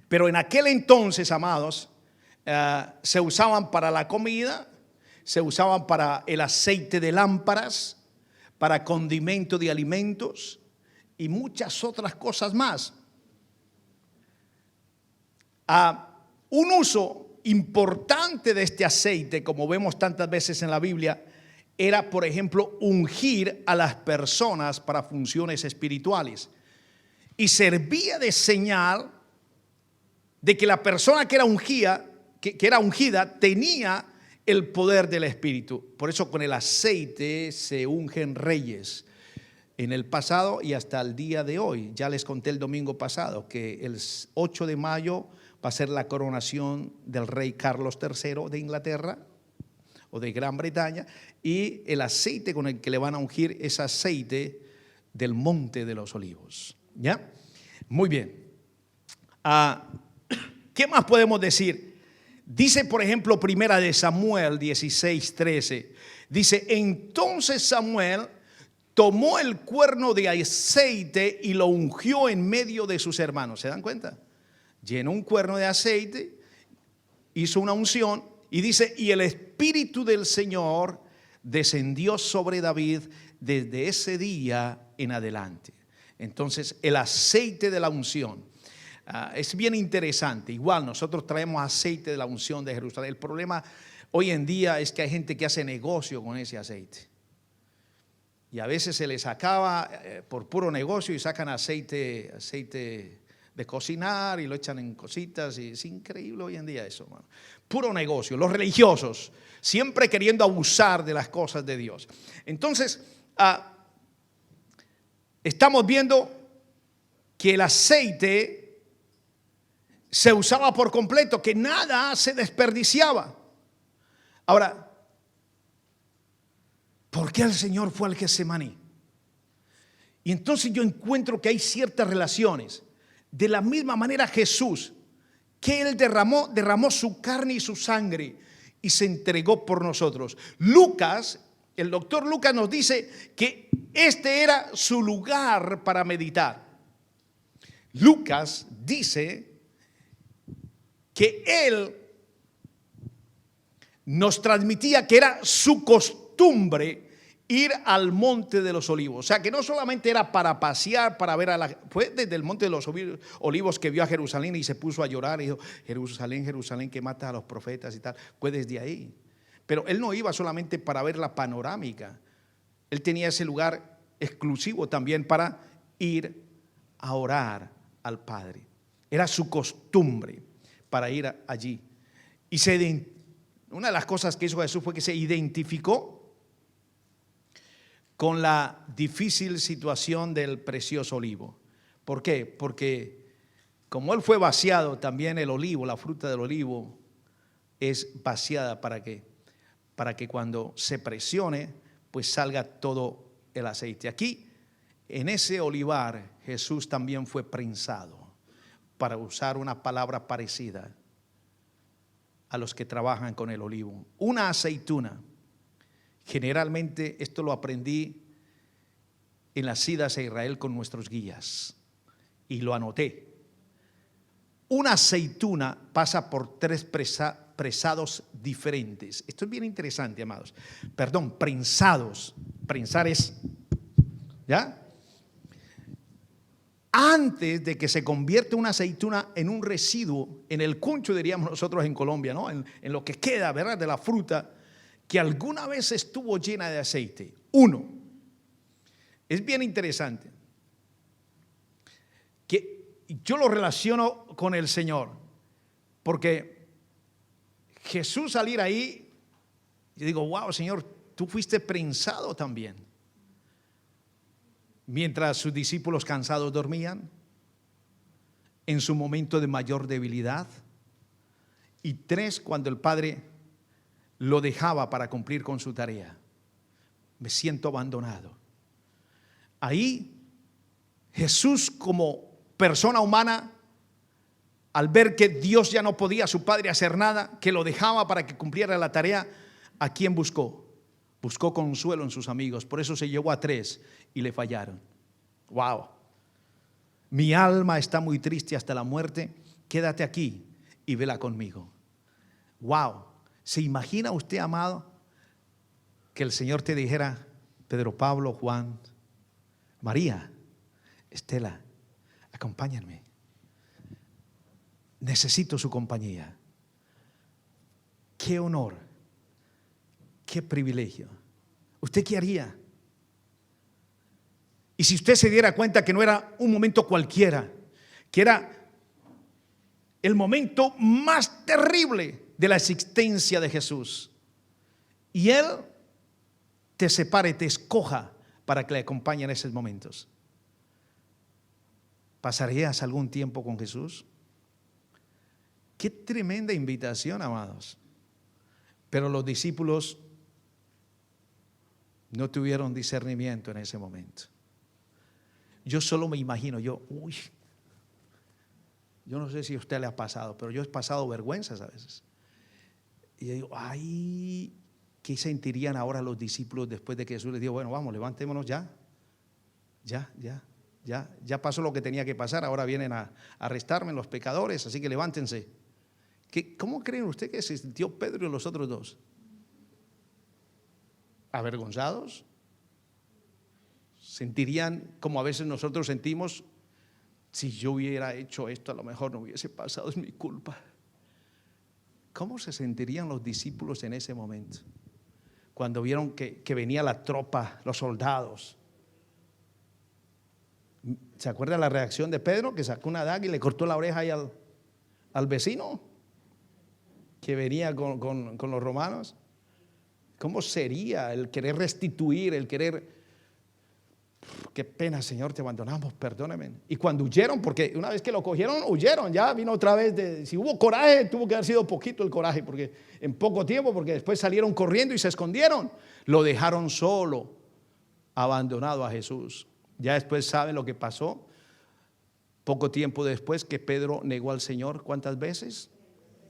[SPEAKER 1] pero en aquel entonces, amados, se usaban para la comida, se usaban para el aceite de lámparas, para condimento de alimentos y muchas otras cosas más. Un uso importante de este aceite, como vemos tantas veces en la Biblia, era, por ejemplo, ungir a las personas para funciones espirituales. Y servía de señal de que la persona que era ungida tenía el poder del Espíritu. Por eso con el aceite se ungen reyes en el pasado y hasta el día de hoy. Ya les conté el domingo pasado que el 8 de mayo va a ser la coronación del rey Carlos III de Inglaterra o de Gran Bretaña, y el aceite con el que le van a ungir es aceite del monte de los olivos. ¿Ya? Muy bien. ¿Qué más podemos decir? Dice, por ejemplo, primera de Samuel 16:13. Dice, entonces Samuel tomó el cuerno de aceite y lo ungió en medio de sus hermanos. ¿Se dan cuenta? Llenó un cuerno de aceite, hizo una unción y dice, y el Espíritu del Señor descendió sobre David desde ese día en adelante. Entonces, el aceite de la unción. Es bien interesante. Igual nosotros traemos aceite de la unción de Jerusalén. El problema hoy en día es que hay gente que hace negocio con ese aceite. Y a veces se les acaba por puro negocio y sacan aceite de cocinar y lo echan en cositas. Y es increíble hoy en día eso, hermano. Puro negocio. Los religiosos siempre queriendo abusar de las cosas de Dios. Entonces, estamos viendo que el aceite se usaba por completo, que nada se desperdiciaba. Ahora, ¿por qué el Señor fue al Getsemaní? Y entonces yo encuentro que hay ciertas relaciones. De la misma manera Jesús, que Él derramó su carne y su sangre y se entregó por nosotros. Lucas, el doctor Lucas nos dice que este era su lugar para meditar. Lucas dice que Él nos transmitía que era su costumbre ir al Monte de los Olivos. O sea, que no solamente era para pasear, para ver fue desde el Monte de los Olivos que vio a Jerusalén y se puso a llorar y dijo: Jerusalén, Jerusalén, que mata a los profetas y tal. Fue desde ahí. Pero él no iba solamente para ver la panorámica. Él tenía ese lugar exclusivo también para ir a orar al Padre. Era su costumbre para ir allí. Y una de las cosas que hizo Jesús fue que se identificó con la difícil situación del precioso olivo. ¿Por qué? Porque como él fue vaciado, también el olivo, la fruta del olivo, es vaciada para que cuando se presione, pues salga todo el aceite. Aquí, en ese olivar, Jesús también fue prensado, para usar una palabra parecida a los que trabajan con el olivo. Una aceituna. Generalmente esto lo aprendí en las idas a Israel con nuestros guías y lo anoté. Una aceituna pasa por 3 presados diferentes. Esto es bien interesante, amados. Perdón, prensados. Prensar es, ¿ya? Antes de que se convierta una aceituna en un residuo, en el cuncho diríamos nosotros en Colombia, ¿no? En lo que queda, ¿verdad?, de la fruta que alguna vez estuvo llena de aceite. Es bien interesante que yo lo relaciono con el Señor, porque Jesús al ir ahí, yo digo: wow, Señor, tú fuiste prensado también. Mientras sus discípulos cansados dormían, en su momento de mayor debilidad, y 3, cuando el Padre lo dejaba para cumplir con su tarea. Me siento abandonado. Ahí Jesús, como persona humana, al ver que Dios ya no podía, su Padre, hacer nada, que lo dejaba para que cumpliera la tarea, ¿a quién buscó? Buscó consuelo en sus amigos. Por eso se llevó a 3 y le fallaron. Wow. Mi alma está muy triste hasta la muerte. Quédate aquí y vela conmigo. Wow. ¿Se imagina usted, amado, que el Señor te dijera: Pedro, Pablo, Juan, María, Estela, acompáñenme? Necesito su compañía. Qué honor, qué privilegio. ¿Usted qué haría? Y si usted se diera cuenta que no era un momento cualquiera, que era el momento más terrible de la existencia de Jesús, y Él te separe, te escoja para que le acompañe en esos momentos, ¿pasarías algún tiempo con Jesús? Qué tremenda invitación, amados. Pero los discípulos no tuvieron discernimiento en ese momento. Yo solo me imagino, yo no sé si a usted le ha pasado, pero yo he pasado vergüenzas a veces. Y yo digo: ay, ¿qué sentirían ahora los discípulos después de que Jesús les dijo: bueno, vamos, levantémonos ya pasó lo que tenía que pasar, ahora vienen a arrestarme los pecadores, así que levántense? ¿Cómo creen usted que se sintió Pedro y los otros 2? ¿Avergonzados? ¿Sentirían como a veces nosotros sentimos: si yo hubiera hecho esto, a lo mejor no hubiese pasado, es mi culpa? ¿Cómo se sentirían los discípulos en ese momento? cuando vieron que venía la tropa, los soldados. ¿Se acuerda la reacción de Pedro? Que sacó una daga y le cortó la oreja ahí al vecino que venía con los romanos. ¿Cómo sería el querer restituir, el querer? Qué pena, Señor, te abandonamos, perdóname. Y cuando huyeron, porque una vez que lo cogieron, huyeron, ya vino otra vez. Si hubo coraje, tuvo que haber sido poquito el coraje, porque en poco tiempo, porque después salieron corriendo y se escondieron. Lo dejaron solo, abandonado a Jesús. Ya después saben lo que pasó. Poco tiempo después que Pedro negó al Señor, ¿cuántas veces?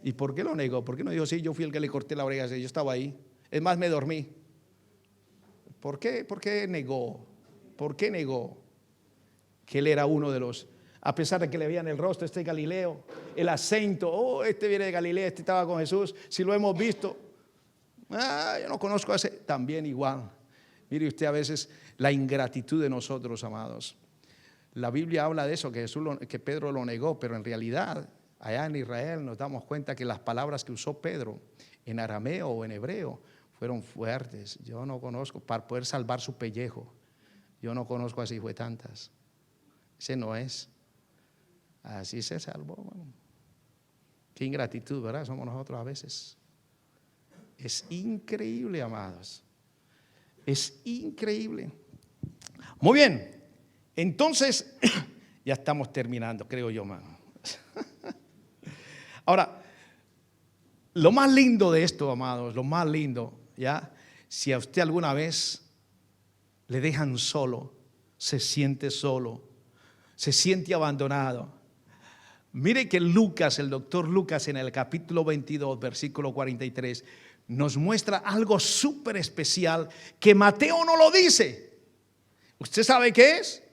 [SPEAKER 1] ¿Y por qué lo negó? ¿Por qué no dijo, sí, yo fui el que le corté la oreja, yo estaba ahí? Es más, me dormí. ¿Por qué negó? ¿Por qué negó que él era uno de los, a pesar de que le veían el rostro, este es Galileo, el acento, oh, este viene de Galilea, este estaba con Jesús, si lo hemos visto, yo no conozco a ese, también igual. Mire usted a veces la ingratitud de nosotros, amados. La Biblia habla de eso, que Pedro lo negó, pero en realidad allá en Israel nos damos cuenta que las palabras que usó Pedro en arameo o en hebreo fueron fuertes. Yo no conozco, para poder salvar su pellejo. Yo no conozco así fue tantas. Ese no es. Así se salvó. Bueno. Qué ingratitud, ¿verdad? Somos nosotros a veces. Es increíble, amados. Es increíble. Muy bien. Entonces, ya estamos terminando, creo yo, mano. Ahora, lo más lindo de esto, amados, lo más lindo, ya, si a usted alguna vez le dejan solo, se siente solo, se siente abandonado. Mire que Lucas, el doctor Lucas, en el capítulo 22, versículo 43, nos muestra algo súper especial que Mateo no lo dice. ¿Usted sabe qué es?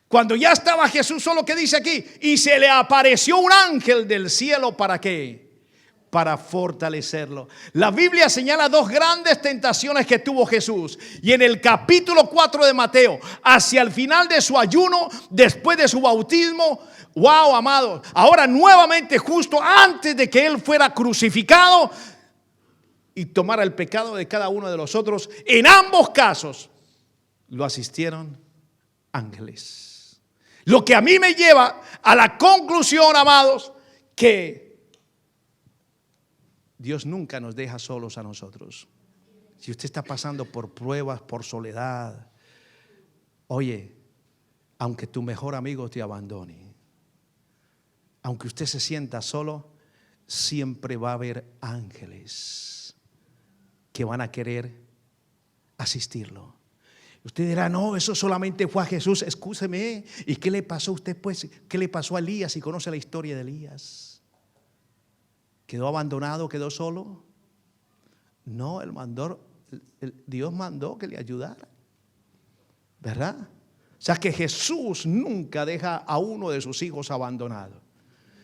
[SPEAKER 1] Cuando ya estaba Jesús solo, ¿qué dice aquí? Y se le apareció un ángel del cielo, ¿para qué? Para fortalecerlo. La Biblia señala dos grandes tentaciones que tuvo Jesús. Y en el capítulo 4 de Mateo, hacia el final de su ayuno, después de su bautismo, wow, amados, ahora nuevamente justo antes de que él fuera crucificado y tomara el pecado de cada uno de los otros, en ambos casos lo asistieron ángeles. Lo que a mí me lleva a la conclusión, amados, que Dios nunca nos deja solos a nosotros. Si usted está pasando por pruebas, por soledad, oye, aunque tu mejor amigo te abandone, aunque usted se sienta solo, siempre va a haber ángeles que van a querer asistirlo. Usted dirá, no, eso solamente fue a Jesús. Escúcheme, ¿y qué le pasó a usted pues? ¿Qué le pasó a Elías? Si conoce la historia de Elías, ¿quedó abandonado, quedó solo? No, Dios mandó que le ayudara, ¿verdad? O sea que Jesús nunca deja a uno de sus hijos abandonado.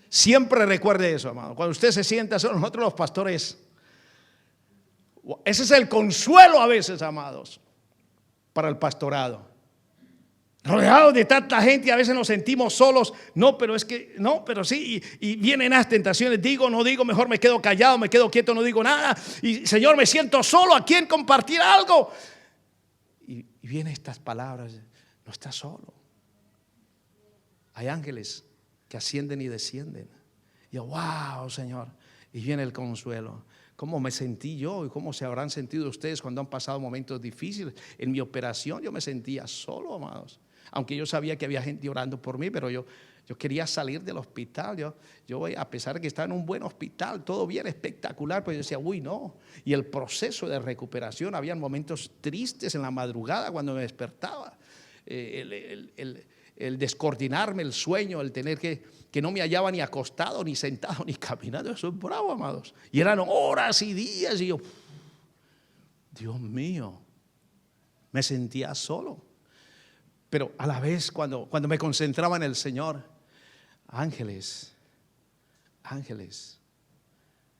[SPEAKER 1] Siempre recuerde eso, amado. Cuando usted se sienta solo, nosotros los pastores, ese es el consuelo a veces, amados, para el pastorado. Rodeados de tanta gente, a veces nos sentimos solos. No, pero es que, no, pero sí. Y vienen las tentaciones. Digo, no digo, mejor me quedo callado, me quedo quieto, no digo nada. Y Señor, me siento solo. ¿A quién compartir algo? Y vienen estas palabras: no estás solo. Hay ángeles que ascienden y descienden. Y yo, wow, Señor. Y viene el consuelo. ¿Cómo me sentí yo y cómo se habrán sentido ustedes cuando han pasado momentos difíciles? En mi operación yo me sentía solo, amados. Aunque yo sabía que había gente orando por mí, pero yo quería salir del hospital. Yo, a pesar de que estaba en un buen hospital, todo bien espectacular, pues yo decía, uy, no. Y el proceso de recuperación, habían momentos tristes en la madrugada cuando me despertaba. El descoordinarme, el sueño, el tener que no me hallaba ni acostado, ni sentado, ni caminando. Eso es bravo, amados. Y eran horas y días y yo, Dios mío, me sentía solo. Pero a la vez cuando me concentraba en el Señor, ángeles.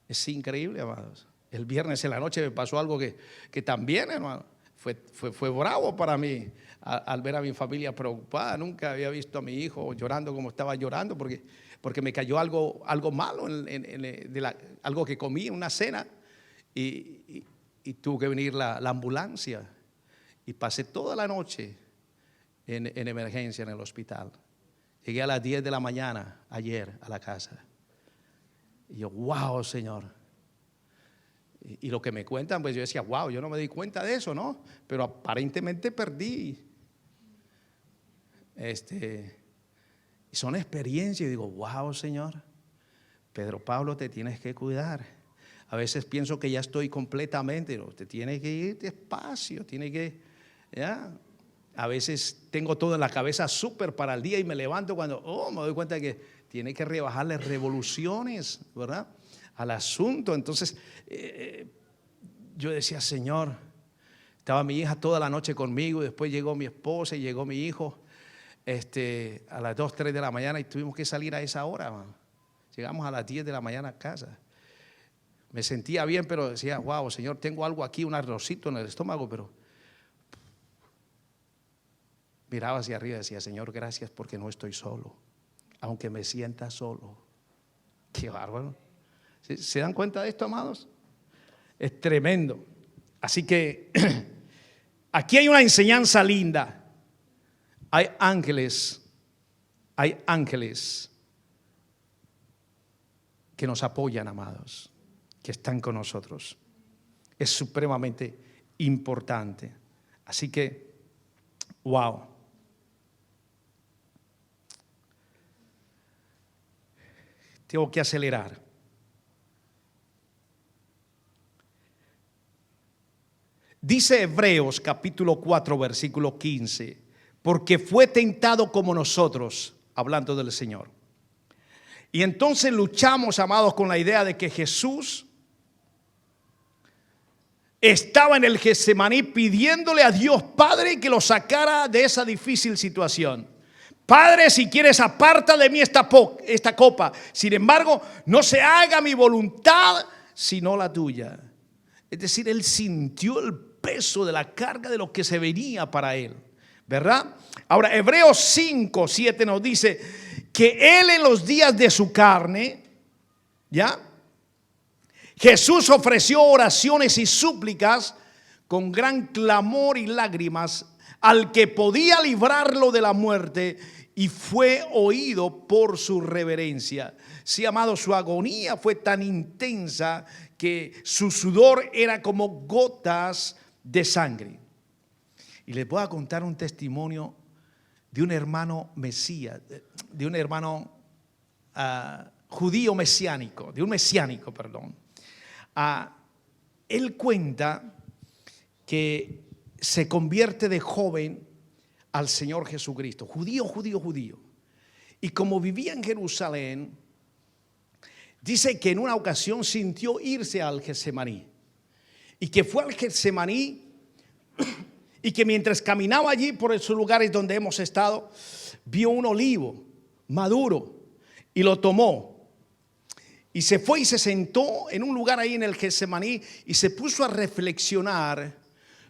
[SPEAKER 1] Es increíble, amados. El viernes en la noche me pasó algo que también, hermano, fue bravo para mí. Al ver a mi familia preocupada, nunca había visto a mi hijo llorando como estaba llorando, porque me cayó algo malo, algo que comí en una cena, y y tuvo que venir la ambulancia y pasé toda la noche en emergencia en el hospital. Llegué a las 10 de la mañana ayer a la casa. Y yo, wow, Señor. Y lo que me cuentan, pues yo decía, wow, yo no me di cuenta de eso, ¿no? Pero aparentemente perdí. Y son experiencias. Y digo, wow, Señor, Pedro Pablo, te tienes que cuidar. A veces pienso que ya estoy completamente, no, te tienes que ir despacio, tiene que, ya. A veces tengo todo en la cabeza súper para el día y me levanto cuando, me doy cuenta que tiene que rebajarle revoluciones, ¿verdad?, al asunto. Entonces, yo decía, Señor, estaba mi hija toda la noche conmigo y después llegó mi esposa y llegó mi hijo a las 2, 3 de la mañana y tuvimos que salir a esa hora, man. Llegamos a las 10 de la mañana a casa. Me sentía bien, pero decía, wow, Señor, tengo algo aquí, un arrocito en el estómago, pero miraba hacia arriba y decía, Señor, gracias porque no estoy solo, aunque me sienta solo. Qué bárbaro. ¿Se dan cuenta de esto, amados? Es tremendo. Así que aquí hay una enseñanza linda. Hay ángeles que nos apoyan, amados, que están con nosotros. Es supremamente importante. Así que, wow. Tengo que acelerar. Dice Hebreos capítulo 4 versículo 15, porque fue tentado como nosotros, hablando del Señor. Y entonces luchamos, amados, con la idea de que Jesús estaba en el Getsemaní pidiéndole a Dios Padre que lo sacara de esa difícil situación. Padre, si quieres, aparta de mí esta copa. Sin embargo, no se haga mi voluntad, sino la tuya. Es decir, él sintió el peso de la carga de lo que se venía para él, ¿verdad? Ahora, Hebreos 5, 7 nos dice que él en los días de su carne, ¿ya?, Jesús ofreció oraciones y súplicas con gran clamor y lágrimas al que podía librarlo de la muerte y fue oído por su reverencia. Sí, amado, su agonía fue tan intensa que su sudor era como gotas de sangre. Y les voy a contar un testimonio de un hermano mesías, de un hermano judío mesiánico, de un mesiánico, perdón. Él cuenta que se convierte de joven al Señor Jesucristo, judío. Y como vivía en Jerusalén, dice que en una ocasión sintió irse al Getsemaní. Y que fue al Getsemaní y que mientras caminaba allí por esos lugares donde hemos estado, vio un olivo maduro y lo tomó. Y se fue y se sentó en un lugar ahí en el Getsemaní y se puso a reflexionar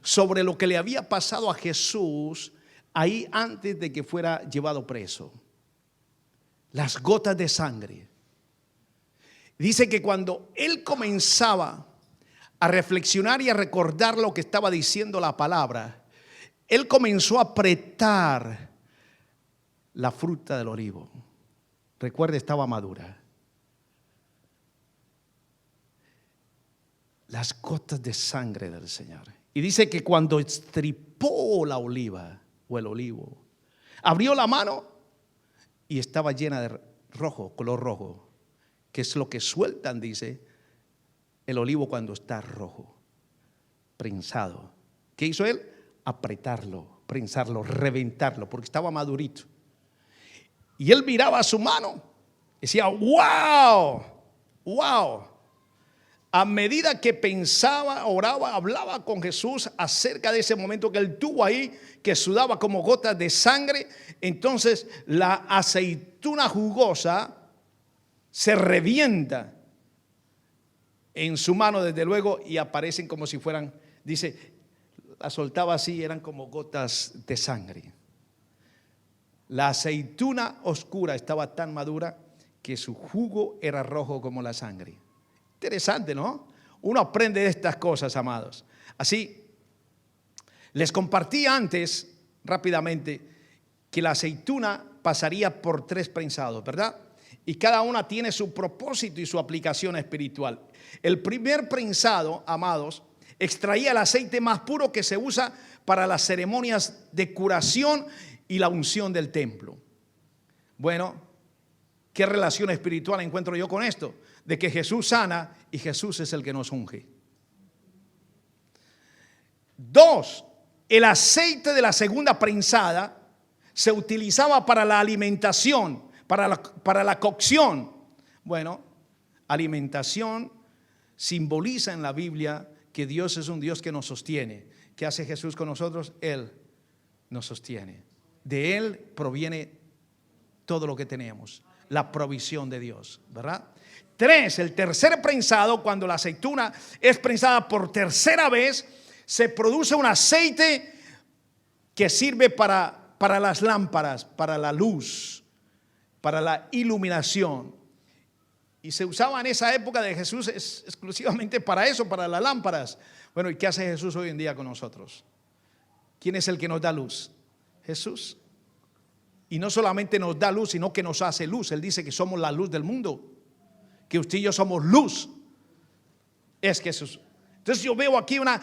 [SPEAKER 1] sobre lo que le había pasado a Jesús ahí antes de que fuera llevado preso. Las gotas de sangre. Dice que cuando él comenzaba a reflexionar y a recordar lo que estaba diciendo la palabra, él comenzó a apretar la fruta del olivo. Recuerde, estaba madura. Las gotas de sangre del Señor. Y dice que cuando estripó la oliva o el olivo, abrió la mano y estaba llena de rojo, color rojo, que es lo que sueltan, dice, el olivo cuando está rojo, prensado. ¿Qué hizo él? Apretarlo, prensarlo, reventarlo, porque estaba madurito. Y él miraba su mano y decía, wow. A medida que pensaba, oraba, hablaba con Jesús acerca de ese momento que él tuvo ahí, que sudaba como gotas de sangre, entonces la aceituna jugosa se revienta en su mano, desde luego, y aparecen como si fueran, dice, la soltaba así, eran como gotas de sangre. La aceituna oscura estaba tan madura que su jugo era rojo como la sangre. Interesante, ¿no? Uno aprende de estas cosas, amados. Así, les compartí antes, rápidamente, que la aceituna pasaría por 3 prensados, ¿verdad? Y cada una tiene su propósito y su aplicación espiritual. El primer prensado, amados, extraía el aceite más puro que se usa para las ceremonias de curación y la unción del templo. Bueno, ¿qué relación espiritual encuentro yo con esto? De que Jesús sana y Jesús es el que nos unge. 2, el aceite de la segunda prensada se utilizaba para la alimentación, para la cocción. Bueno, alimentación simboliza en la Biblia que Dios es un Dios que nos sostiene. ¿Qué hace Jesús con nosotros? Él nos sostiene. De Él proviene todo lo que tenemos, la provisión de Dios, ¿verdad? 3, el tercer prensado, cuando la aceituna es prensada por tercera vez, se produce un aceite que sirve para las lámparas, para la luz, para la iluminación. Y se usaba en esa época de Jesús exclusivamente para eso, para las lámparas. Bueno, ¿y qué hace Jesús hoy en día con nosotros? ¿Quién es el que nos da luz? Jesús. Y no solamente nos da luz, sino que nos hace luz. Él dice que somos la luz del mundo, que usted y yo somos luz. Es Jesús. Entonces yo veo aquí una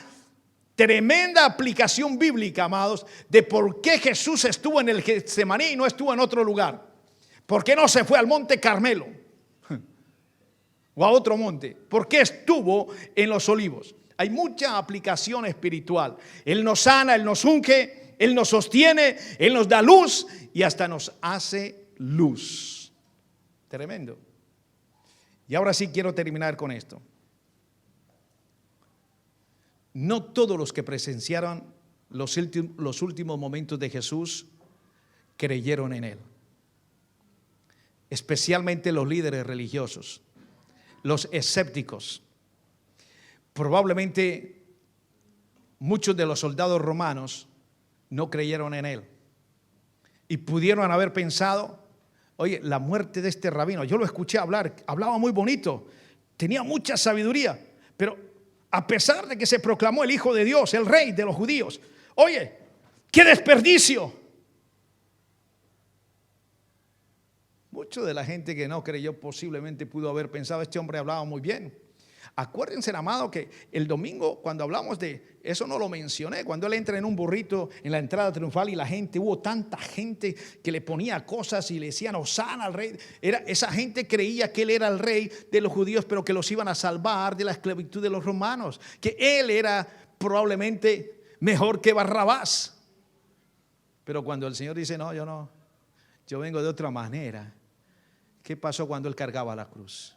[SPEAKER 1] tremenda aplicación bíblica, amados, de por qué Jesús estuvo en el Getsemaní y no estuvo en otro lugar. ¿Por qué no se fue al monte Carmelo o a otro monte? ¿Por qué estuvo en los Olivos? Hay mucha aplicación espiritual. Él nos sana, Él nos unge, Él nos sostiene, Él nos da luz y hasta nos hace luz. Tremendo. Y ahora sí quiero terminar con esto. No todos los que presenciaron los últimos momentos de Jesús creyeron en Él. Especialmente los líderes religiosos, los escépticos. Probablemente muchos de los soldados romanos no creyeron en Él. Y pudieron haber pensado, oye, la muerte de este rabino, yo lo escuché hablar, hablaba muy bonito, tenía mucha sabiduría, pero a pesar de que se proclamó el Hijo de Dios, el Rey de los judíos, oye, ¡qué desperdicio! Mucho de la gente que no creyó posiblemente pudo haber pensado, este hombre hablaba muy bien. Acuérdense, amado, que el domingo cuando hablamos de eso no lo mencioné, cuando él entra en un burrito en la entrada triunfal y la gente, hubo tanta gente que le ponía cosas y le decían hosana al rey. Esa gente creía que él era el rey de los judíos, pero que los iban a salvar de la esclavitud de los romanos, que él era probablemente mejor que Barrabás. Pero cuando el Señor dice, no, yo vengo de otra manera. ¿Qué pasó cuando él cargaba la cruz?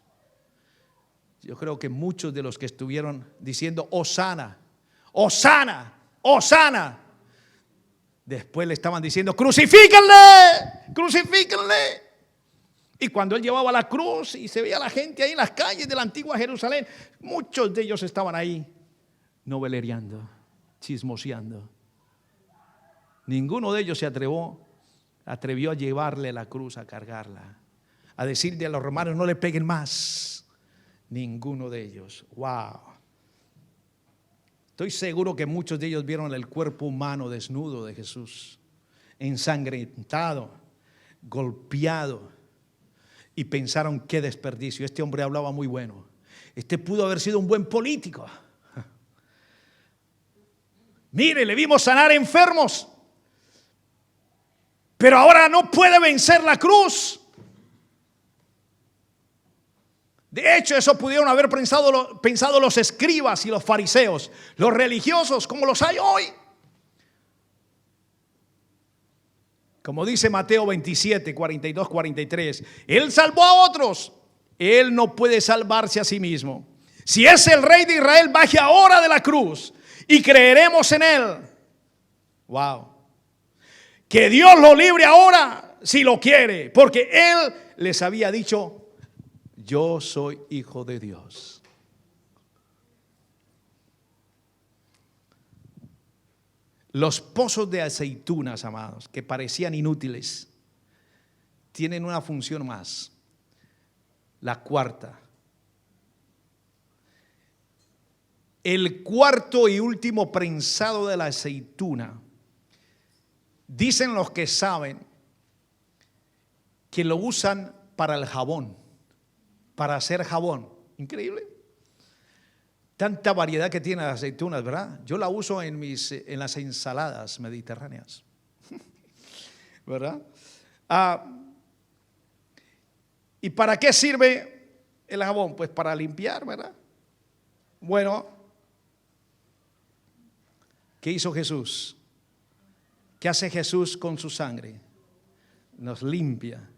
[SPEAKER 1] Yo creo que muchos de los que estuvieron diciendo hosana, hosana, hosana, después le estaban diciendo crucifíquenle, crucifíquenle. Y cuando él llevaba la cruz y se veía la gente ahí en las calles de la antigua Jerusalén, muchos de ellos estaban ahí novelereando, chismoseando. Ninguno de ellos se atrevió a llevarle la cruz, a cargarla, a decirle a los romanos no le peguen más. Ninguno de ellos. Wow. Estoy seguro que muchos de ellos vieron el cuerpo humano desnudo de Jesús, ensangrentado, golpeado, y pensaron qué desperdicio. Este hombre hablaba muy bueno. Este pudo haber sido un buen político. Mire, le vimos sanar enfermos, pero ahora no puede vencer la cruz. De hecho, eso pudieron haber pensado los escribas y los fariseos, los religiosos, como los hay hoy. Como dice Mateo 27, 42, 43, Él salvó a otros, Él no puede salvarse a sí mismo. Si es el Rey de Israel, baje ahora de la cruz y creeremos en Él. Wow. Que Dios lo libre ahora si lo quiere, porque Él les había dicho, yo soy hijo de Dios. Los pozos de aceitunas, amados, que parecían inútiles, tienen una función más. La cuarta. el cuarto y último prensado de la aceituna. Dicen los que saben que lo usan para el jabón, para hacer jabón. Increíble. Tanta variedad que tiene las aceitunas, ¿verdad? Yo la uso en las ensaladas mediterráneas, ¿verdad? ¿Y para qué sirve el jabón? Pues para limpiar, ¿verdad? Bueno, ¿qué hizo Jesús? ¿Qué hace Jesús con su sangre? Nos limpia.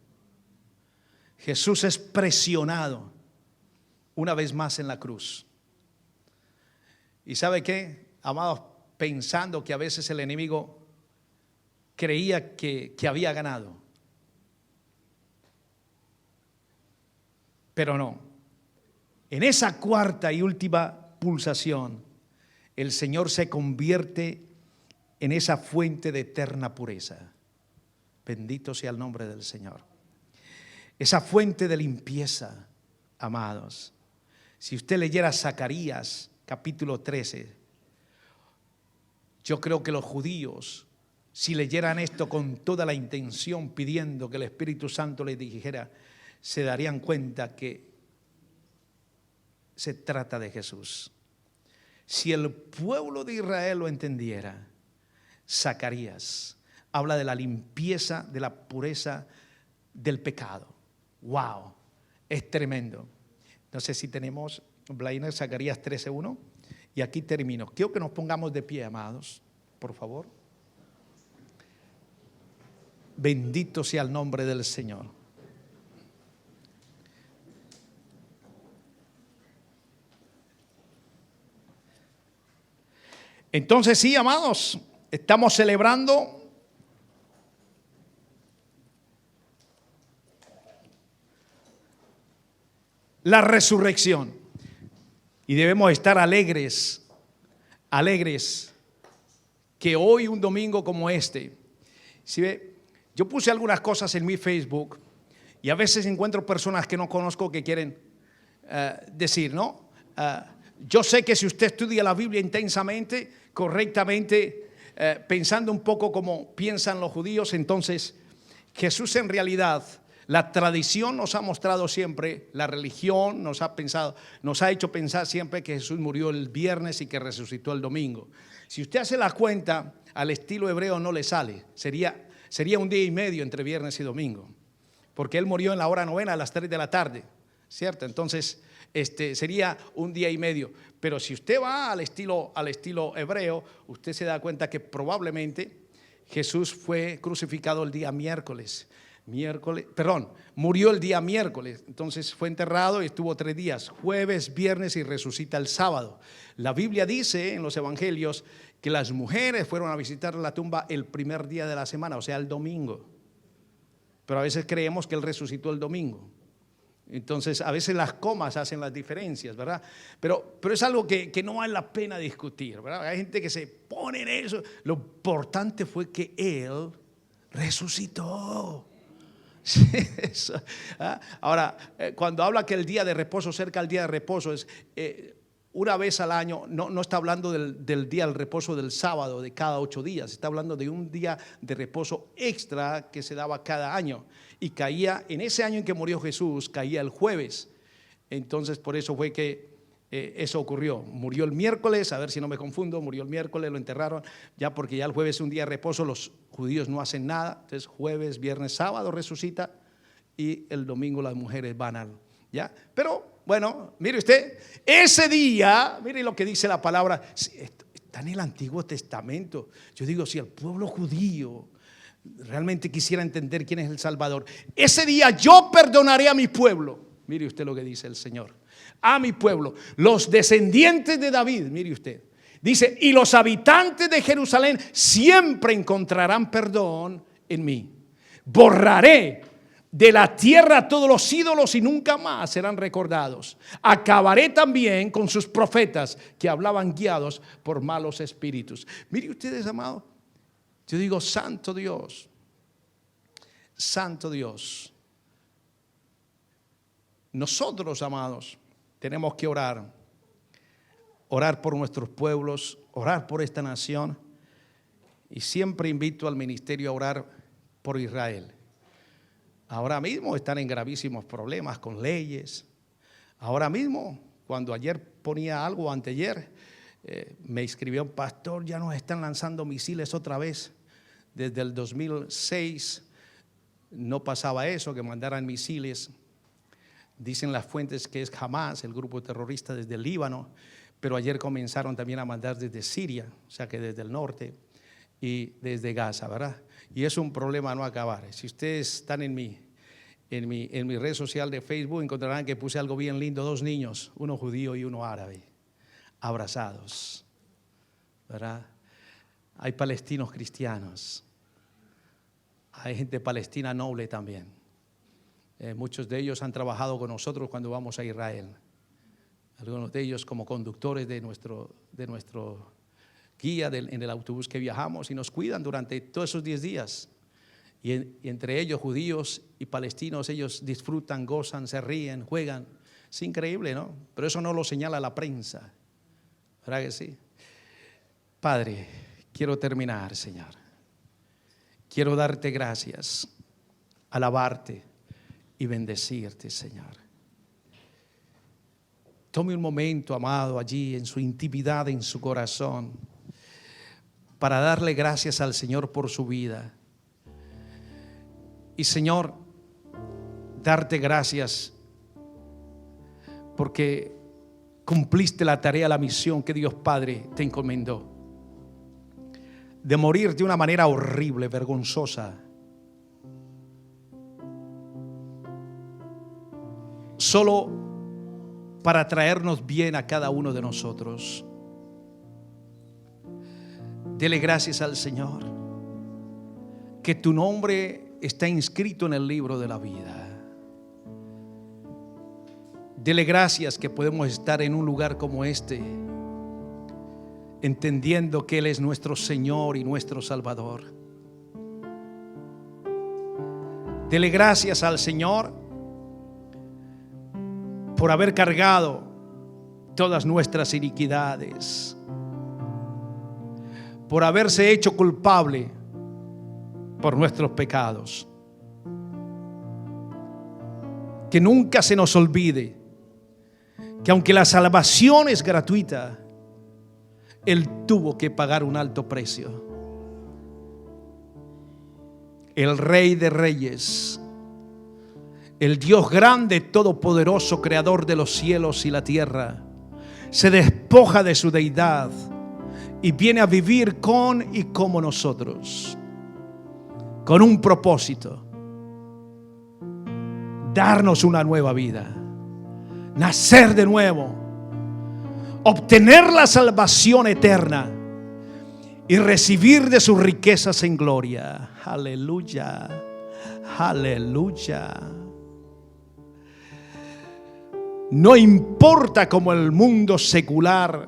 [SPEAKER 1] Jesús es presionado una vez más en la cruz. ¿Y sabe qué, amados? Pensando que a veces el enemigo creía que había ganado. Pero no. En esa cuarta y última pulsación, el Señor se convierte en esa fuente de eterna pureza. Bendito sea el nombre del Señor. Esa fuente de limpieza, amados. Si usted leyera Zacarías capítulo 13, yo creo que los judíos, si leyeran esto con toda la intención, pidiendo que el Espíritu Santo les dijera, se darían cuenta que se trata de Jesús. Si el pueblo de Israel lo entendiera, Zacarías habla de la limpieza, de la pureza del pecado. ¡Wow! Es tremendo. No sé si tenemos, Blainer, Zacarías 13:1. Y aquí termino. Quiero que nos pongamos de pie, amados, por favor. Bendito sea el nombre del Señor. Entonces sí, amados, estamos celebrando la resurrección. Y debemos estar alegres que hoy, un domingo como este, ¿sí ve? Yo puse algunas cosas en mi Facebook y a veces encuentro personas que no conozco que quieren decir, ¿no? Yo sé que si usted estudia la Biblia intensamente, correctamente, pensando un poco como piensan los judíos, entonces Jesús en realidad, la tradición nos ha mostrado siempre, la religión nos ha hecho pensar siempre que Jesús murió el viernes y que resucitó el domingo. Si usted hace la cuenta, al estilo hebreo no le sale, sería un día y medio entre viernes y domingo, porque Él murió en la hora novena a las 3 de la tarde, ¿cierto? Entonces sería un día y medio. Pero si usted va al estilo hebreo, usted se da cuenta que probablemente Jesús fue crucificado el día murió el día miércoles, entonces fue enterrado y estuvo 3 días, jueves, viernes y resucita el sábado. La Biblia dice en los evangelios que las mujeres fueron a visitar la tumba el primer día de la semana, o sea, el domingo. Pero a veces creemos que Él resucitó el domingo. Entonces a veces las comas hacen las diferencias, ¿verdad? Pero es algo que no vale la pena discutir, ¿verdad? Hay gente que se pone en eso. Lo importante fue que Él resucitó. Sí, eso. Ahora, cuando habla que el día de reposo, cerca al día de reposo, es una vez al año. No está hablando del día del reposo del sábado de cada 8 días. Está hablando de un día de reposo extra que se daba cada año. Y caía, en ese año en que murió Jesús, caía el jueves. Entonces por eso fue que eso ocurrió. Murió el miércoles, a ver si no me confundo, murió el miércoles, lo enterraron, ya porque ya el jueves es un día de reposo, los judíos no hacen nada. Entonces jueves, viernes, sábado resucita y el domingo las mujeres van al, ¿ya? Pero bueno, mire usted, ese día, mire lo que dice la palabra, está en el Antiguo Testamento. Yo digo, si el pueblo judío realmente quisiera entender quién es el Salvador, ese día yo perdonaré a mi pueblo. Mire usted lo que dice el Señor. A mi pueblo, los descendientes de David, mire usted. Dice, y los habitantes de Jerusalén siempre encontrarán perdón en mí. Borraré de la tierra todos los ídolos y nunca más serán recordados. Acabaré también con sus profetas que hablaban guiados por malos espíritus. Mire ustedes, amados, yo digo, santo Dios, santo Dios. Nosotros, amados, tenemos que orar orar por nuestros pueblos, orar por esta nación. Y siempre invito al ministerio a orar por Israel. Ahora mismo están en gravísimos problemas con leyes. Ahora mismo, cuando ayer ponía algo, anteayer, me escribió un pastor: ya nos están lanzando misiles otra vez. Desde el 2006 no pasaba eso, que mandaran misiles. Dicen las fuentes que es Hamas, el grupo terrorista desde el Líbano, pero ayer comenzaron también a mandar desde Siria, o sea que desde el norte y desde Gaza, ¿verdad? Y es un problema a no acabar. Si ustedes están en mi red social de Facebook, encontrarán que puse algo bien lindo: 2 niños, uno judío y uno árabe, abrazados, ¿verdad? Hay palestinos cristianos, hay gente palestina noble también. Muchos de ellos han trabajado con nosotros cuando vamos a Israel. Algunos de ellos como conductores de nuestro guía en el autobús que viajamos, y nos cuidan durante todos esos 10 días. Y entre ellos, judíos y palestinos, ellos disfrutan, gozan, se ríen, juegan. Es increíble, ¿no? Pero eso no lo señala la prensa, ¿verdad que sí? Padre, quiero terminar, Señor. Quiero darte gracias, alabarte y bendecirte, Señor. Tome un momento, amado, allí en su intimidad, en su corazón, para darle gracias al Señor por su vida. Y, Señor, darte gracias porque cumpliste la tarea, la misión que Dios Padre te encomendó, de morir de una manera horrible, vergonzosa, solo para traernos bien a cada uno de nosotros. Dele gracias al Señor que tu nombre está inscrito en el libro de la vida. Dele gracias que podemos estar en un lugar como este, entendiendo que Él es nuestro Señor y nuestro Salvador. Dele gracias al Señor por haber cargado todas nuestras iniquidades, por haberse hecho culpable por nuestros pecados. Que nunca se nos olvide que aunque la salvación es gratuita, Él tuvo que pagar un alto precio. El Rey de Reyes, el Dios grande, todopoderoso, creador de los cielos y la tierra, se despoja de su deidad y viene a vivir con y como nosotros, con un propósito: darnos una nueva vida, nacer de nuevo, obtener la salvación eterna y recibir de sus riquezas en gloria. Aleluya, aleluya. No importa cómo el mundo secular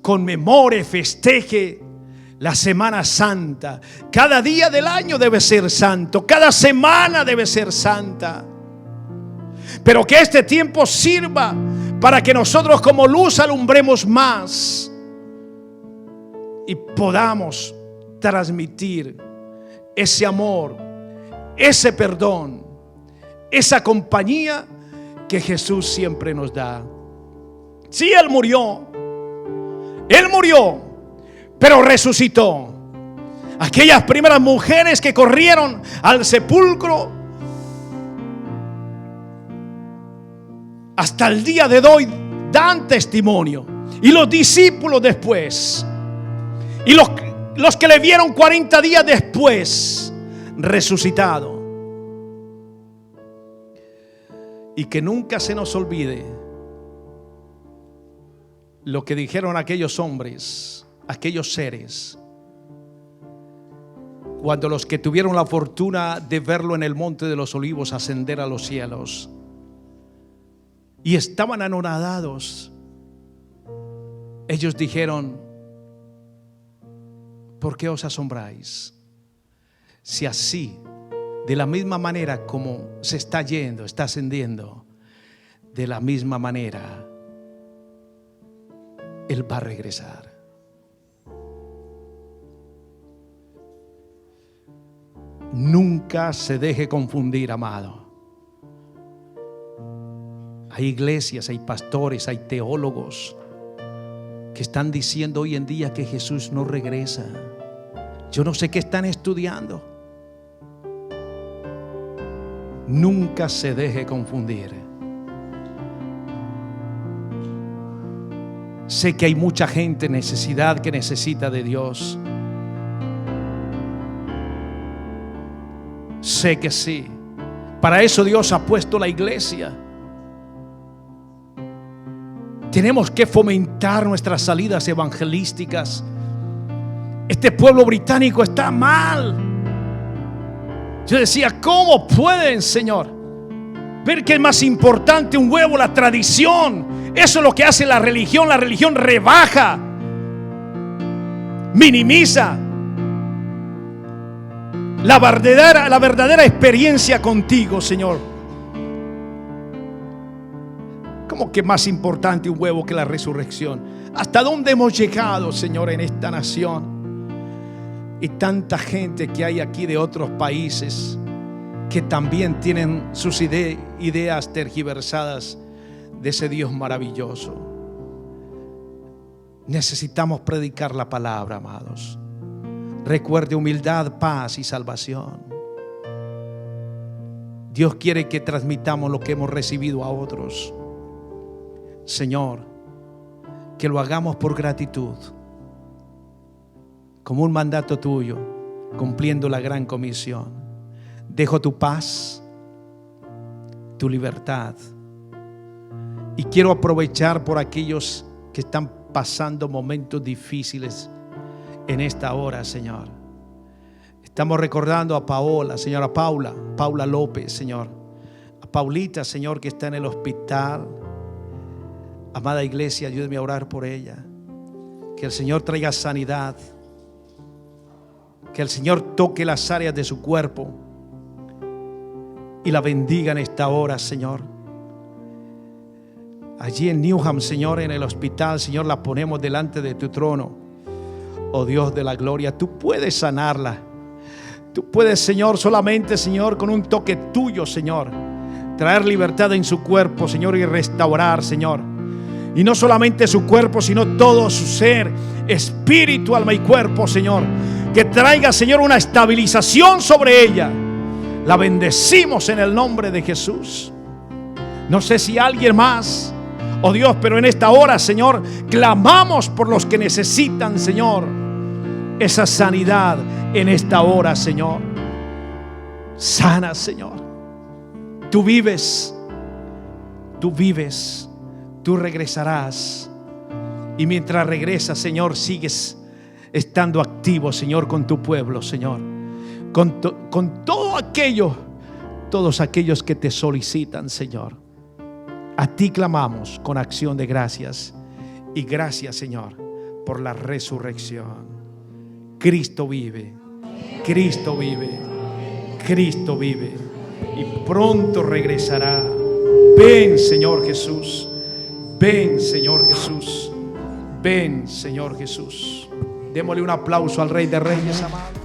[SPEAKER 1] conmemore, festeje la Semana Santa. Cada día del año debe ser santo, cada semana debe ser santa. Pero que este tiempo sirva para que nosotros como luz alumbremos más y podamos transmitir ese amor, ese perdón, esa compañía que Jesús siempre nos da. Sí, Él murió, pero resucitó. Aquellas primeras mujeres que corrieron al sepulcro, hasta el día de hoy dan testimonio. Y los discípulos después, y los que le vieron 40 días después, resucitado. Y que nunca se nos olvide lo que dijeron aquellos hombres, aquellos seres, cuando los que tuvieron la fortuna de verlo en el Monte de los Olivos ascender a los cielos y estaban anonadados, ellos dijeron: ¿por qué os asombráis? Si así, de la misma manera como se está yendo, está ascendiendo, de la misma manera Él va a regresar. Nunca se deje confundir, amado. Hay iglesias, hay pastores, hay teólogos que están diciendo hoy en día que Jesús no regresa. Yo no sé qué están estudiando. Nunca se deje confundir. Sé que hay mucha gente en necesidad que necesita de Dios. Sé que sí. Para eso Dios ha puesto la iglesia. Tenemos que fomentar nuestras salidas evangelísticas. Este pueblo británico está mal. Yo decía, ¿cómo pueden, Señor, ver que es más importante un huevo, la tradición? Eso es lo que hace la religión. La religión rebaja, minimiza la verdadera experiencia contigo, Señor. ¿Cómo que más importante un huevo que la resurrección? ¿Hasta dónde hemos llegado, Señor, en esta nación? Y tanta gente que hay aquí de otros países que también tienen sus ideas tergiversadas de ese Dios maravilloso. Necesitamos predicar la palabra, amados. Recuerde humildad, paz y salvación. Dios quiere que transmitamos lo que hemos recibido a otros. Señor, que lo hagamos por gratitud, como un mandato tuyo, cumpliendo la gran comisión. Dejo tu paz, tu libertad, y quiero aprovechar por aquellos que están pasando momentos difíciles en esta hora, Señor. Estamos recordando a Paola, señora Paula López, Señor. A Paulita, Señor, que está en el hospital. Amada iglesia, ayúdeme a orar por ella. Que el Señor traiga sanidad. Que el Señor toque las áreas de su cuerpo y la bendiga en esta hora, Señor. Allí en Newham, Señor, en el hospital, Señor, la ponemos delante de tu trono. Oh Dios de la gloria, tú puedes sanarla. Tú puedes, Señor, solamente, Señor, con un toque tuyo, Señor, traer libertad en su cuerpo, Señor, y restaurar, Señor. Y no solamente su cuerpo, sino todo su ser, espíritu, alma y cuerpo, Señor. Que traiga, Señor, una estabilización sobre ella. La bendecimos en el nombre de Jesús. No sé si alguien más, oh Dios, pero en esta hora, Señor, clamamos por los que necesitan, Señor, esa sanidad en esta hora, Señor. Sana, Señor. Tú vives, tú regresarás. Y mientras regresas, Señor, sigues estando activo, Señor, con tu pueblo, Señor. Con todos aquellos que te solicitan, Señor. A ti clamamos con acción de gracias. Y gracias, Señor, por la resurrección. Cristo vive, Cristo vive, Cristo vive. Y pronto regresará. Ven, Señor Jesús. Ven, Señor Jesús. Ven, Señor Jesús. Démosle un aplauso al Rey de Reyes, amado.